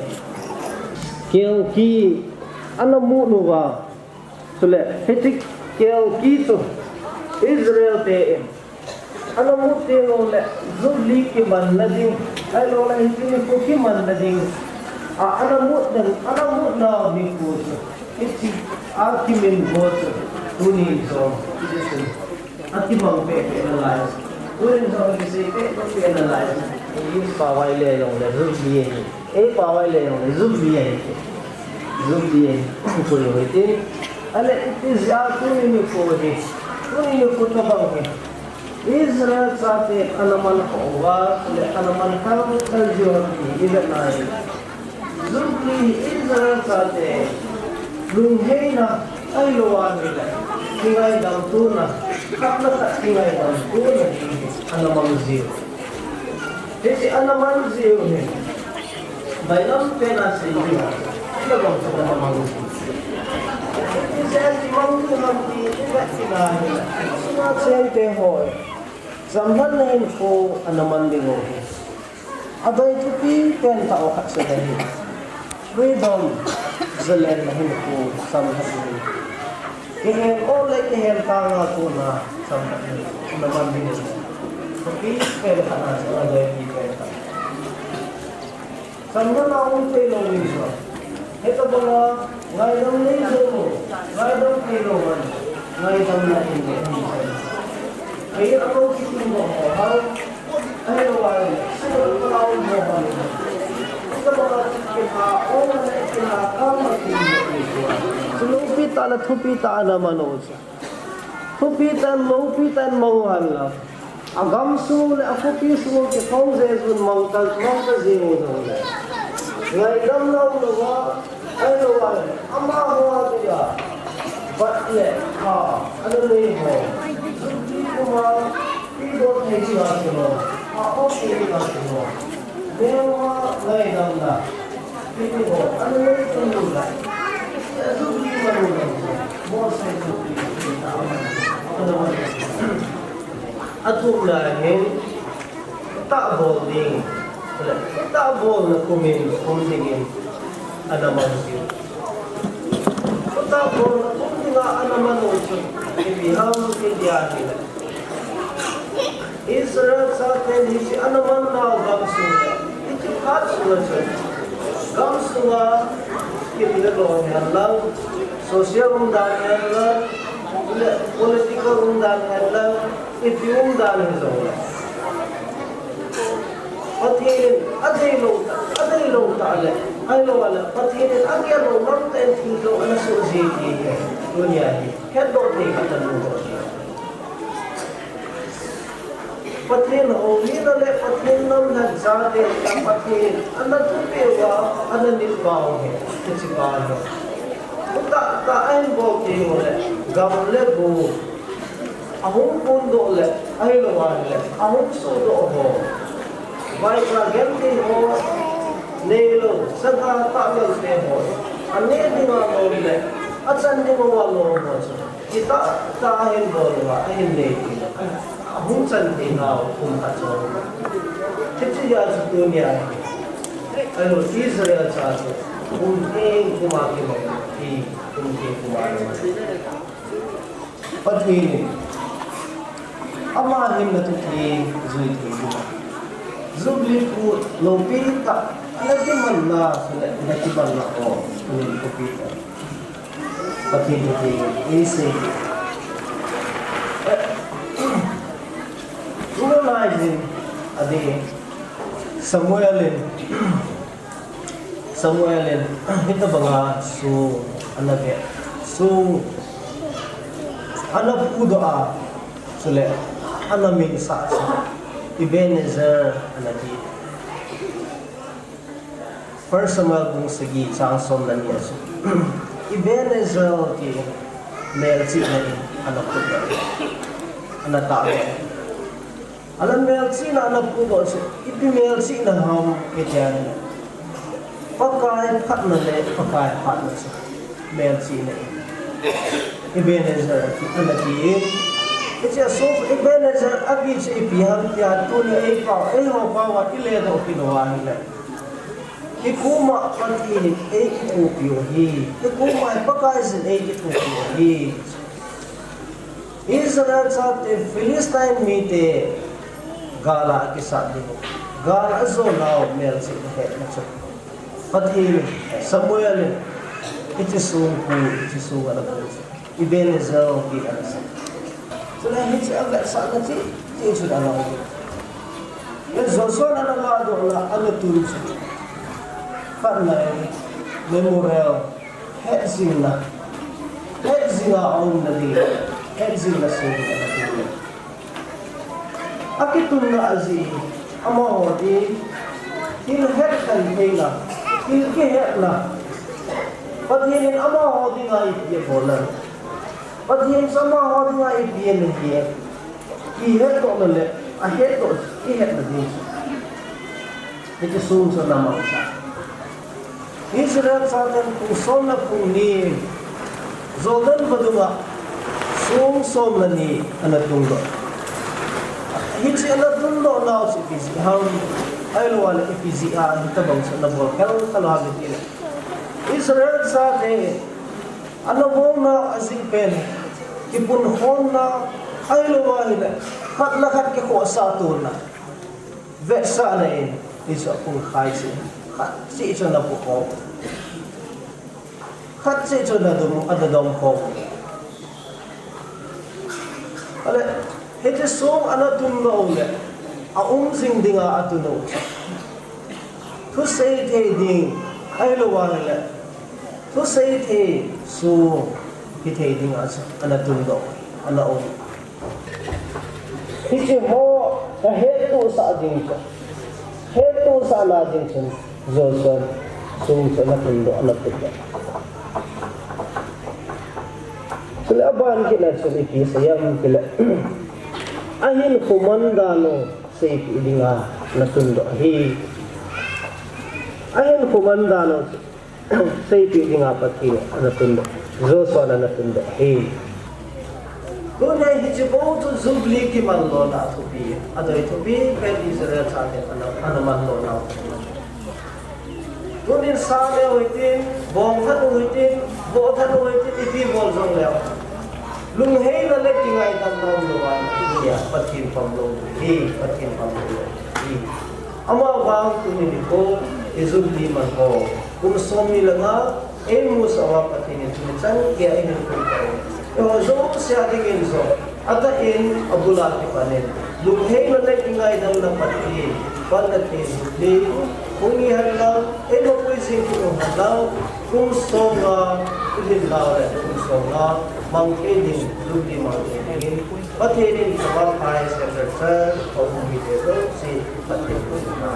Kaya ki, ano mo ba? Sule, hetik kaya ki to Israel teem. Ano mo tingong le, Jubilee kiman na din. Ay lola hindi ko kiman na din. Ano mo na ni ko. Hetik akimin ko to tuni so. At kimang pepe na layo. Kunin sa mga kasi, analyze. Yung paway leyong na Jubilee. Paway leyong na Jubilee. Jubilee. Kunin ito. Ala, ito siya, kunin ko ito. Kunin ko ito bang Israel sa atin, anaman ko ba, anaman kang kalyon, ilan na rin. Jubilee, Israel sa atin, lunghay na ay luwan nila. tingay dam tu na kap na sa tingay dam tu na anamang zio. Kasi anamang zio ni bayam pena sa iyo. Ito bang sa anamang zio? Kasi ang limang limang di iba't sinahin. Siyente hoy. Zamhan na info anaman dingo. Abay tupi pen tao kat sa dali. Freedom zalen na info samhan dingo. Kaya olay kaya tanga ko na samhan dingo. Anaman dingo. Tupi pen tanga sa dali pen tanga. Samhan na akong tayo niso. Ito mga ngayon niso mo. Ngayon kailangan. Ngayon na hindi. Kaya ako kitin mo ako, ay nawala, sino panahon mo ba nito? Ito mga kinaon na ikinakamat nito. Sulupitan at hupitaan naman o siya. Hupitan, mahupitan, mahuhan lang. Agam su na ako piso ke kong zesun mangkal zingo doon. Ngayon na unawa, ay nawala, ama huwa diya. But yet, ano na yun mo? Kuma people take you out to know. Okay, you out to know. Meron lay down na. People go, ano na ito nila? Jubilee manulang ko. More say Jubilee. Ano naman ito? At unahin, taabol din. Taabol na kumingin. Ano naman ito? Taabol na kumingin. Ano naman ito? Ibihang Indianila. Israel sa atin, hindi anuman na gamsunga. Ito katsunga siya. Gamsunga, kinilalohan lang, social undangan lang, political undangan lang, ito undangan lang. Patinin, aday long taale, ay wala, patinin, ang yalo, mamtain tilo, anasositi, dunyahi, kedot ni katanungo siya. Pathin ho, hinale pathin nam nagzate ang pathin. Ang natupewa, ang nilbaw he, kitsipano. Taan bo kayo le, gamle bo. Ahong pundo le, ay lawan le, ahong sudo ho. Bay pragente ho, nelo, saga tagal te ho. Ane di nga mo le, at saan di mo walo ho. Kita tahin bo le, ay hindi. Ahong santingaw kung katso. Kaya sa dunia, ano, Israel sa ato, kunting kumakimaw, kunting kumakimaw. Pag-inig, amahin na tuki, Jubilee po, lupita, nagtiman na, nagtiman na ko, kunin ko pita. Pag-inig, isig. Realizing adi Samuelin ito ba nga so anake so anap udoa sule anamin sa Ebenezer anaki First Samuel kung sigi sa som na niya Ebenezer ki melsi na anak ko anata alam melsi na anak ko doon, ipi-melsi na ham kityan. Pagkain kat na siya. Melsi na Ebenezer, anak iin. Kasi so, Ebenezer, agit siya ipihang tiyad ko niya ipaw, bawat ileda o kinuha nila. Ikuma pag-init, iupiyuhi. Ikuma pagkain sin, iupiyuhi. Israel sa Philistine mite, gala kisah di gala zonau melsi het macam Pathin Samuel itu sungguh ada Ebenezer di atas sudah hiji agak sangat sih itu sudah lalu ya zoson ada lado lah ada turun karena memorial het zina on dari het zina sudah Akitun na azi, amo di, hilhet kan hela, hilkehet na. Paghirin amo di nga iti bolan. Pathian sama ho nga ipien ni ki het ko le a het ko ki het na din ito sung sa namang sa Israel sa atin kung som na kung ni Zodan badunga sung som na ni anatundo Hitsi anatundo na si Pisi Ham ay luwala ipisi hitabang sa nabol pero kalawagit ila Israel sa atin anabong na azingpen kipunhon na ay luwala kat lakat kiko sa ato na versa na in isa kung kaisi si isa na po ko kat si isa na adadong ko ale hiti song anatun na ule aung sing dinga atuno to say te ding ay luwala to say te so hiti dinga anatun na anaong hiti ho kaheto sa ading ko heto sa alading sun zoson sung sa natundo anatundo sila abahan kila sa iki sayang kila ahin kumandano sa iki nga natundo ahin kumandano sa iki nga patino anatundo zoson anatundo ahin doon ay hijibo to Jubilee ki manlo na tupi ado ito bi kay Israel sa atin ano manlo na doon din sa atin huitin bonghan huitin botan huitin ipi bolzong leo lunghay na lek tingay tanong luwan iya patin pamlo patin pamlo ama bang tunili ko Jubilee man ko kung somi lang nga mo sa mga patin ito minsan kaya inin ko so siya tingin so atain abulat ipanin lughay na ingay daw ng pati pagdating di kung ihalang pweseng kinuhalaw kung so nga ilinlaw kung so nga mangkiling lugli mangkiling pati rin sa Bangphay Secretary o umidero si pati po na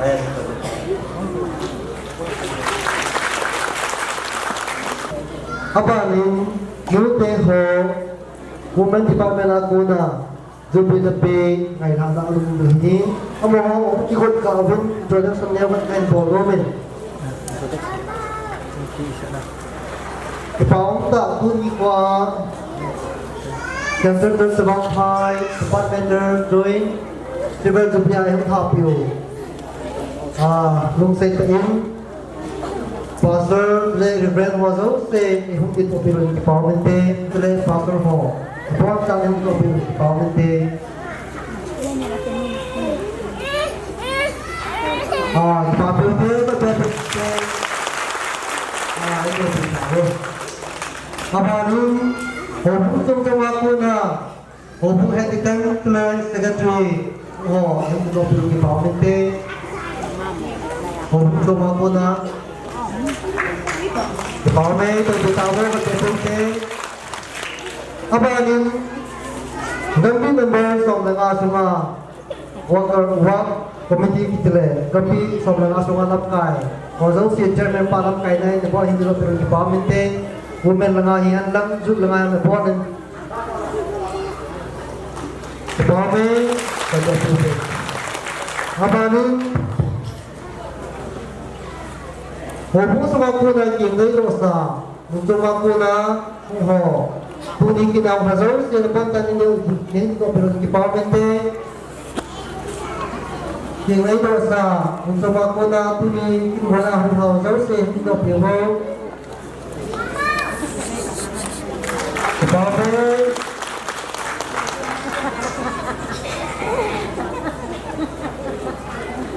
Abalin Nute ho, Women Department ako na Jubilee ngày tháng đã luôn được nhí. Ông họ chỉ còn cả bên production nhà vẫn ngày bỏ luôn mình. Cái phòng đã tuân đi qua Cancer Nurse Bangphay Department join Civil Jubilee không thảo biểu. Lung say in Pastor le Reverend Wazo se hung dit opinion department le Pastor ho Board sang hung opinion department department itu tahu abalun hobung tong aku na hobung heditan plan secretary hung opinion department hobung tong aku na Department of the Tower of the Abalin Gambi members of the Asuma Work Committee Kitile Gambi of the Asuma Lapkai Ozo si Chairman Palapkai na the Board Hindi Local Department Women Langahian Lang Jut Langahian the Board Department of the Abalin Hobung sama ko na kinay dosa, untuk aku na ho, tuning kita usahawan sila pangkat ini ko pero department kinay dosa, untuk aku na tuning kita usahawan sila kita pero department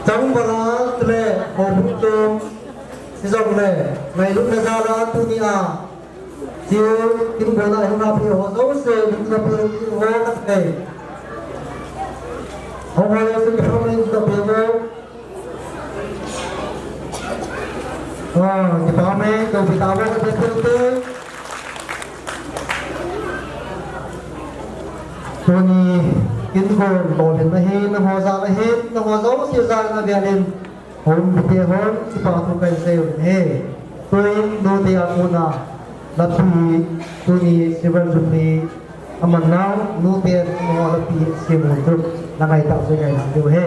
Tang barat le hobung tu Isabelle, ngày lúc này ra tu đi chiều kinh bữa nay hôm nay thì họ giấu xe chúng ta phải hoa các ngày hôm nay sẽ không nên tập luyện đâu thì bảo mẹ tôi phải tạo ra cái tư tư tôi đi kinh khôn bỏ lên này nó hoa ra này hết nó hoa giấu xe ra là về lên hôm bữa hôm thì bảo tôi cái xe hey tôi đôi thì aku na tapi tôi đi Civil Jubilee amanang nubian mo lapi simutuk nangai tak sungai nak duhe.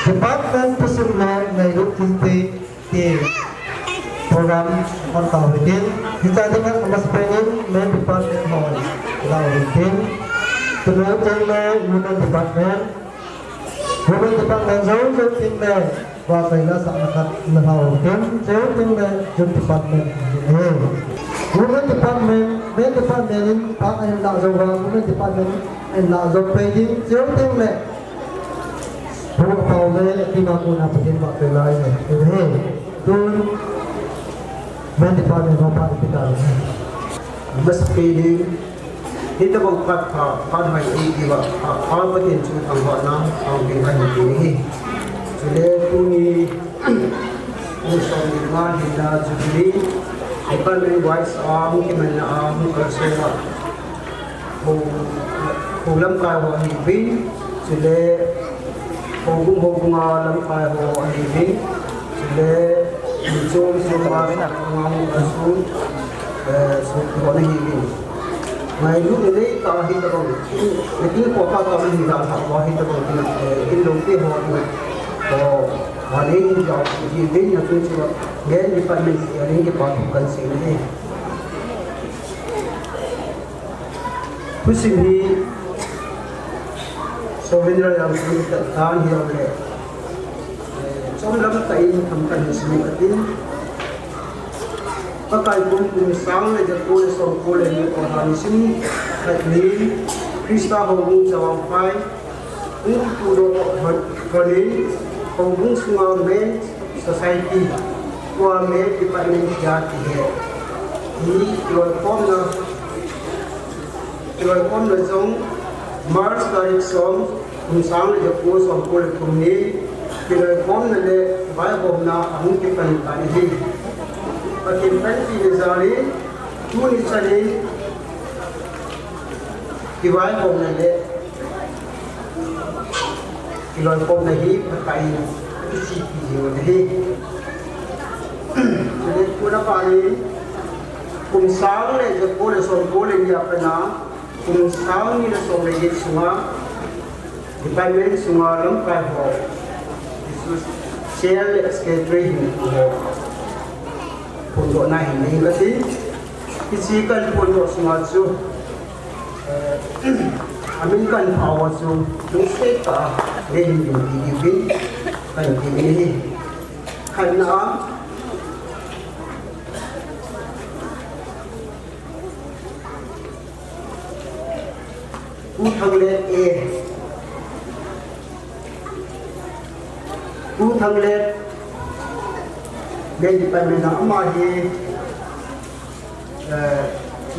Department Personal Nairut Kinti di program Kontau Rutin kita dengan Mas Pengen Main Department Hall Kontau Rutin terus dengan Women Department Zone Tinggal Wakailah Sanakat Kontau Rutin Zone Tinggal Zone Department Women Department Main Department Pak Ayam Nak Zawa Women Department and Nak Zawa Paging Zone Tinggal Buat tahu le lima pun apa yang buat pelai ni, tu main depan dengan apa kita ni. Meski kita buat pada hari ini juga apa yang kita angkat nam, apa yang kita ini. Jadi tu ni musuh dengan kita Jubilee, ikan dari voice arm, kita arm kerja, pulang kau ini, jadi hubung alam kaya ho ahibin sila muncul semua orang rasul semua ahibin Mailu ini tak ahib terang ini kota kami tidak ahib terang ini lompi ho oh hari ini jauh ahibin yang tu cuma gen department hari ini pasukan sini kusi ni Sovereign yang kita tahan hilang le. Sovereign kita ini hamkan semua ini. Pakai pun misal le jatuh songkol ini orang sini, ni Krista Hong CHAVANGPHAI Tudo Kolin Hong Sungai Men Society Tua Men Department Jati He Ini Tuan na Zong Mars Tarik Som Unsang Le Japo Som Pole Kumni Tuan na Le Bai Bom Na Ahung Kipan Tani He Pakin Panti Nezari Tuni Sali Kibai Bom na Le Kibai Bom na He Pakai Isi Kiyo na He Jadi Kuna Pani Unsang Le Japo Le Som Pole Ni Apena Unsang Ni Le Som Le Hit Sunga Department Sunga Lampai Ho Shell Secretary Ho Pondok na hindi kasi physical pondok Sunga Su amin kan power Su yung state ka rin yung ibig kan ibig kan na Utang let Utang let Nên Department ng Amahi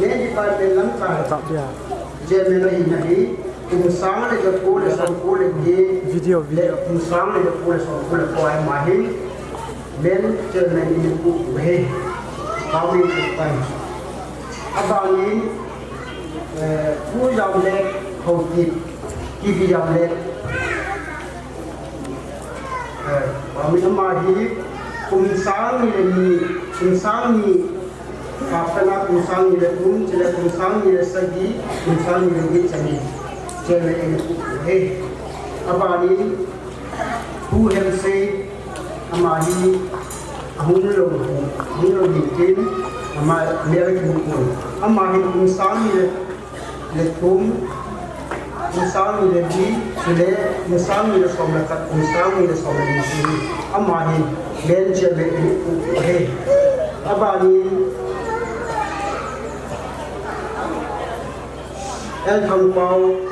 Nên Department ng Kaya Jeremy na hinahi Kung saan na japo na sa kulit di Video Kung saan na japo na sa kulit ko ay mahi Nên Jeremy na po kuhi Kami kupay Abangin Ku yang let Kau Kibi yang let Kami Amahi Kung saan ni kapela kung saan ni sila kung saan ni sagi kung saan ni gitsani sila ini he abani who have say amani ahunlo hitin ama American ko amani kung saan ni letum kung saan ni di sila kung saan ni somlakat kung saan ni somlisi amani men sila ini he abani El Kangpao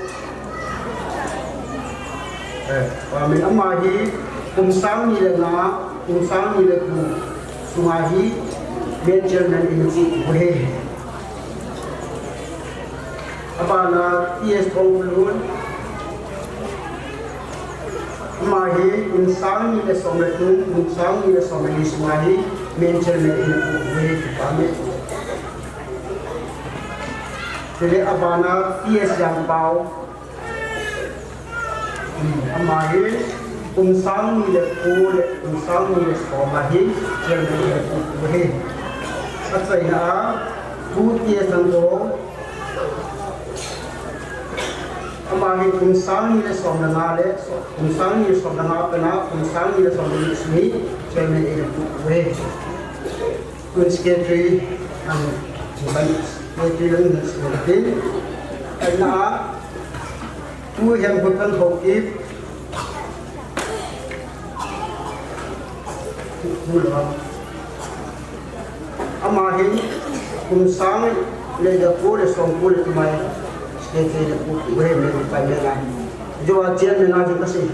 Kami Amahi Kung saan nila nga Kung saan nila ku Sungahi Bencher na inusi Buhe Abana T.S. Pongulun Amahi Kung saan nila somretun Kung saan nila somretun Sungahi Bencher na inusi Buhe Kami Jadi abana T.S. yang bau Amahi Kung saan nila kule Kung saan nila somahi Jadi nila kukuhi At sa ina Bu T.S. ang do Amahi kung saan nila somnangale Kung saan nila somnangapena Kung saan nila somnangismi Jadi nila kukuhi Kung secretary Ang Kailangan natin ay na tu yang bukan hokip amahin kung saan lega po le song po le tumay skete le po bre le pamela jo ajen na jo kasi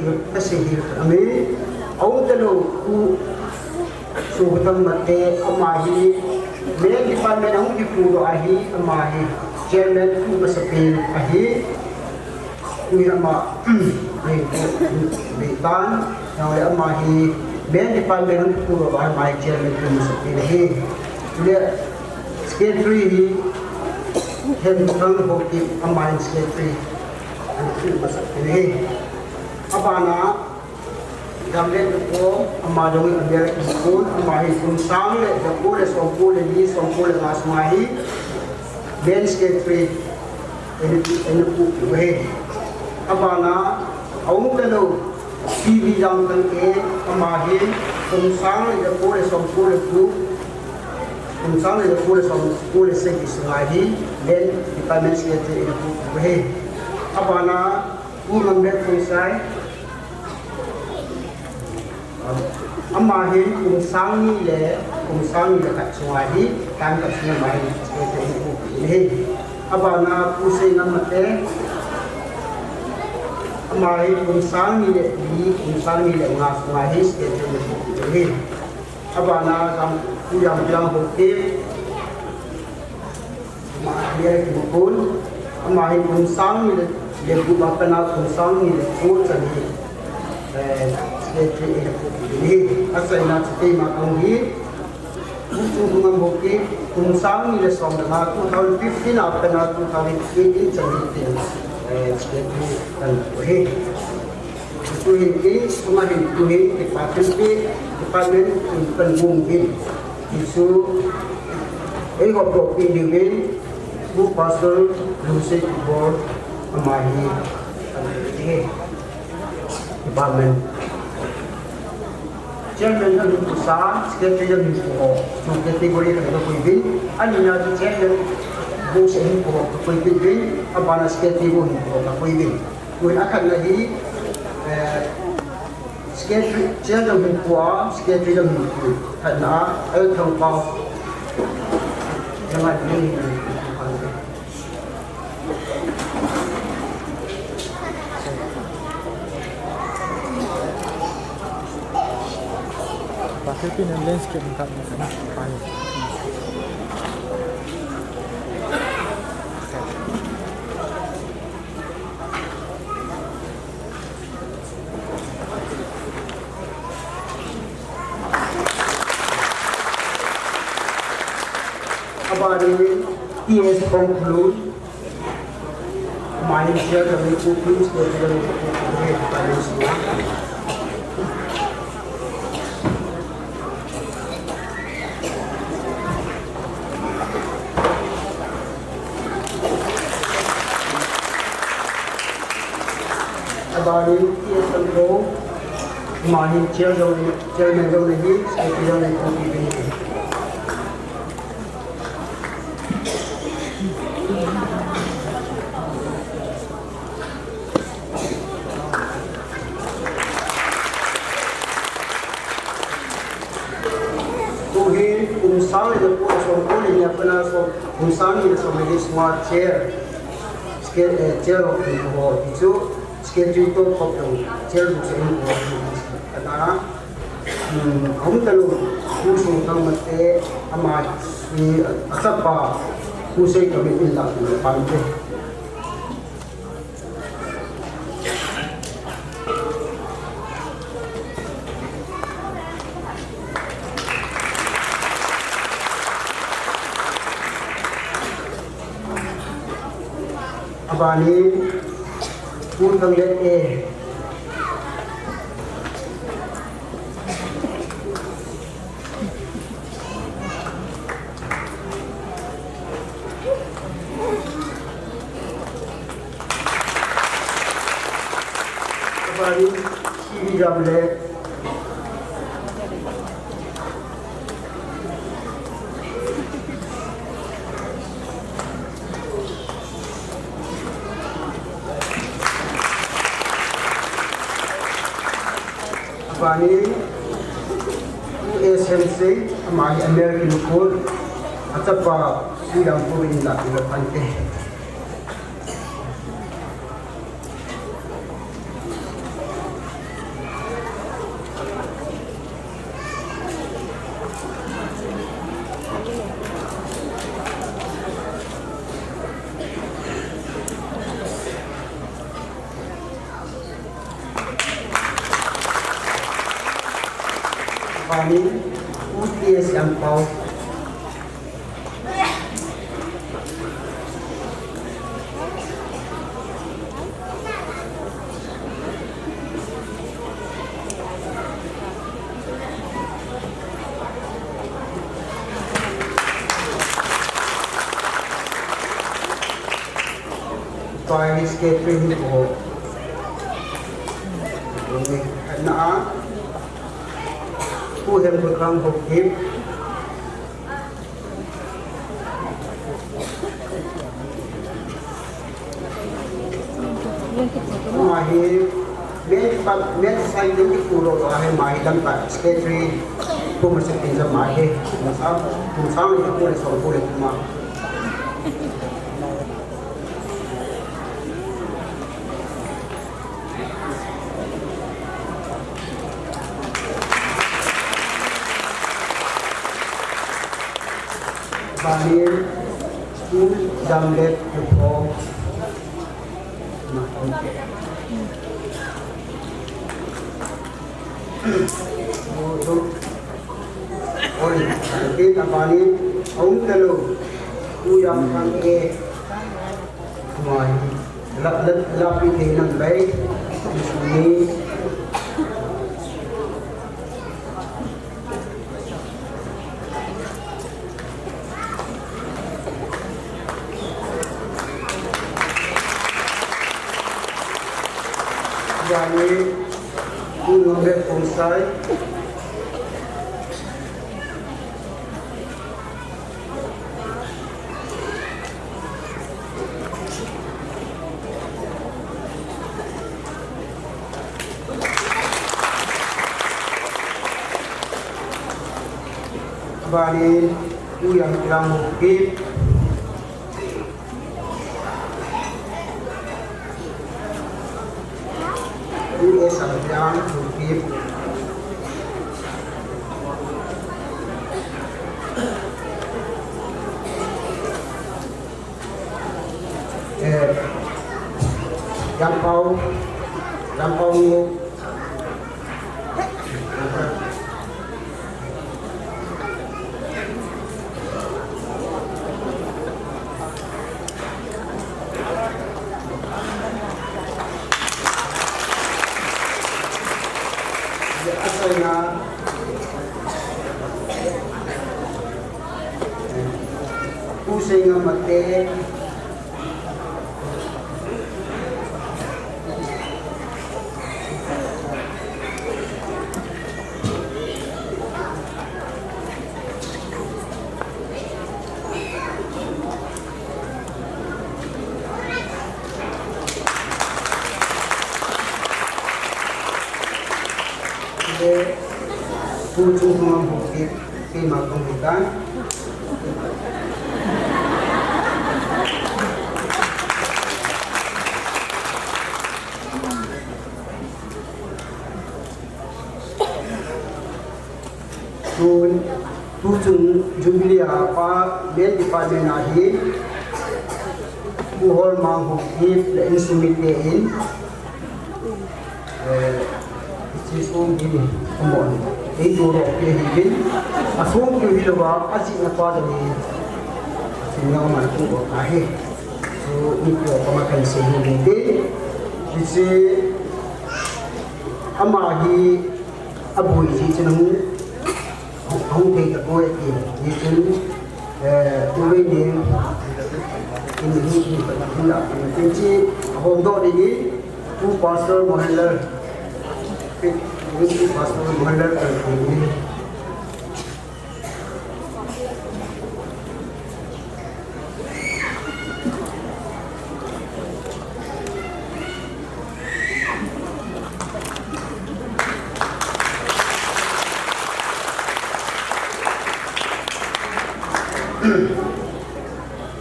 ami au telo ku subutan mate amahi Mereka Department ang Kipudo ahi amahi Chairman ku masapil ahi kuya ma Betan yang oleh amahi Mereka Department ang Kipudo ahi amahi Chairman ku masapil ahi Kuya Secretary Hembukan Hokip amahi Secretary ku masapil ahi Abana Gamlet ko amadong American school amahi kung saan le dapole sompole di sompole ngasmahi ben secretary ene ku we abana aung talo TV yang kan amahi kung saan le dapole sompole ku kung saan le dapole sompole segi smahi ben department secretary ene ku we abana Gamlet kung sai amahin kung saan nila kat sungahi kan kat sungahi seperti itu ini abana pusing namate Amai kumsang ni di kumsang ni ngas ngahis ke jadi abana kam yang bilang bukti dia kubun amai kumsang ni dia buat kenal kumsang ni pun jadi jadi asal nak terima kami untuk mengambil kumsang ni lesong dengan 2015 apa nak 2018 jadi seperti dan tuhe ini semua tuhe departemen penggungin isu ngobrol ini bu pasal musik board amahi departemen chairman kan besar sekali yang itu kategori yang berkumpul aninya chairman bu sehingga berkumpul abana sekali bu berkumpul buat akan lagi sekali chairman berkuah sekali yang berkumpul karena tempat yang ada ini Tapi yang landscape dekat sana payah. About it, yes, conclude. My share of the concludes the about it, yes, control. My chairman of the hills, I feel like concluding. Kumsang itu pun soal ini apa nama soal kumsang itu soal ini smart chair, chair of the board itu schedule itu kopong chair itu ini board karena kamu kalau kursus kamu mesti amat ini apa kursus kami ilah itu panjang. Abani pun terlihat abani sini jamlet Bani SMC हमारी American code अतपा सीधम पुरिंदा इलपंते Bani UTS yang kau Bani skating ko naผู้เห็นบุคคลหกทิพย์มาฮีเมสไซน์ที่กูรู้ว่าให้มาฮีดังแต่สเกตรีผู้มาสิเป็นจะมาฮีมาซ้ำผู้ซ้ำที่กูได้สอนผู้เด็กมา Bani tu jamlet tu Oi, kita bani aum telu tu yang kami mai lap ini nang baik ini jadi tu nombor konsai bani tu yang kurang mungkin tu yang mungkin lampau asalnya pusing mati tujuh membukti lima pembukaan tujuh Jubilee apa dan departemen ahli buhol membukti dan sumitein Sisung ini kemudian itu roh kehidupan asung kehidupan asing apa jadi sehingga mampu akhir so itu pemakan sehingga isi amahi abu isi cenang aku kita boleh itu tulen ini tidak jadi honda ini tu pasal mahal ini pasal mahal ini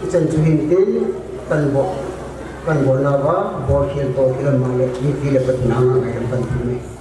Isan juhintin kan bo lava bo khel to kiran male ni dapat nama ngayon pan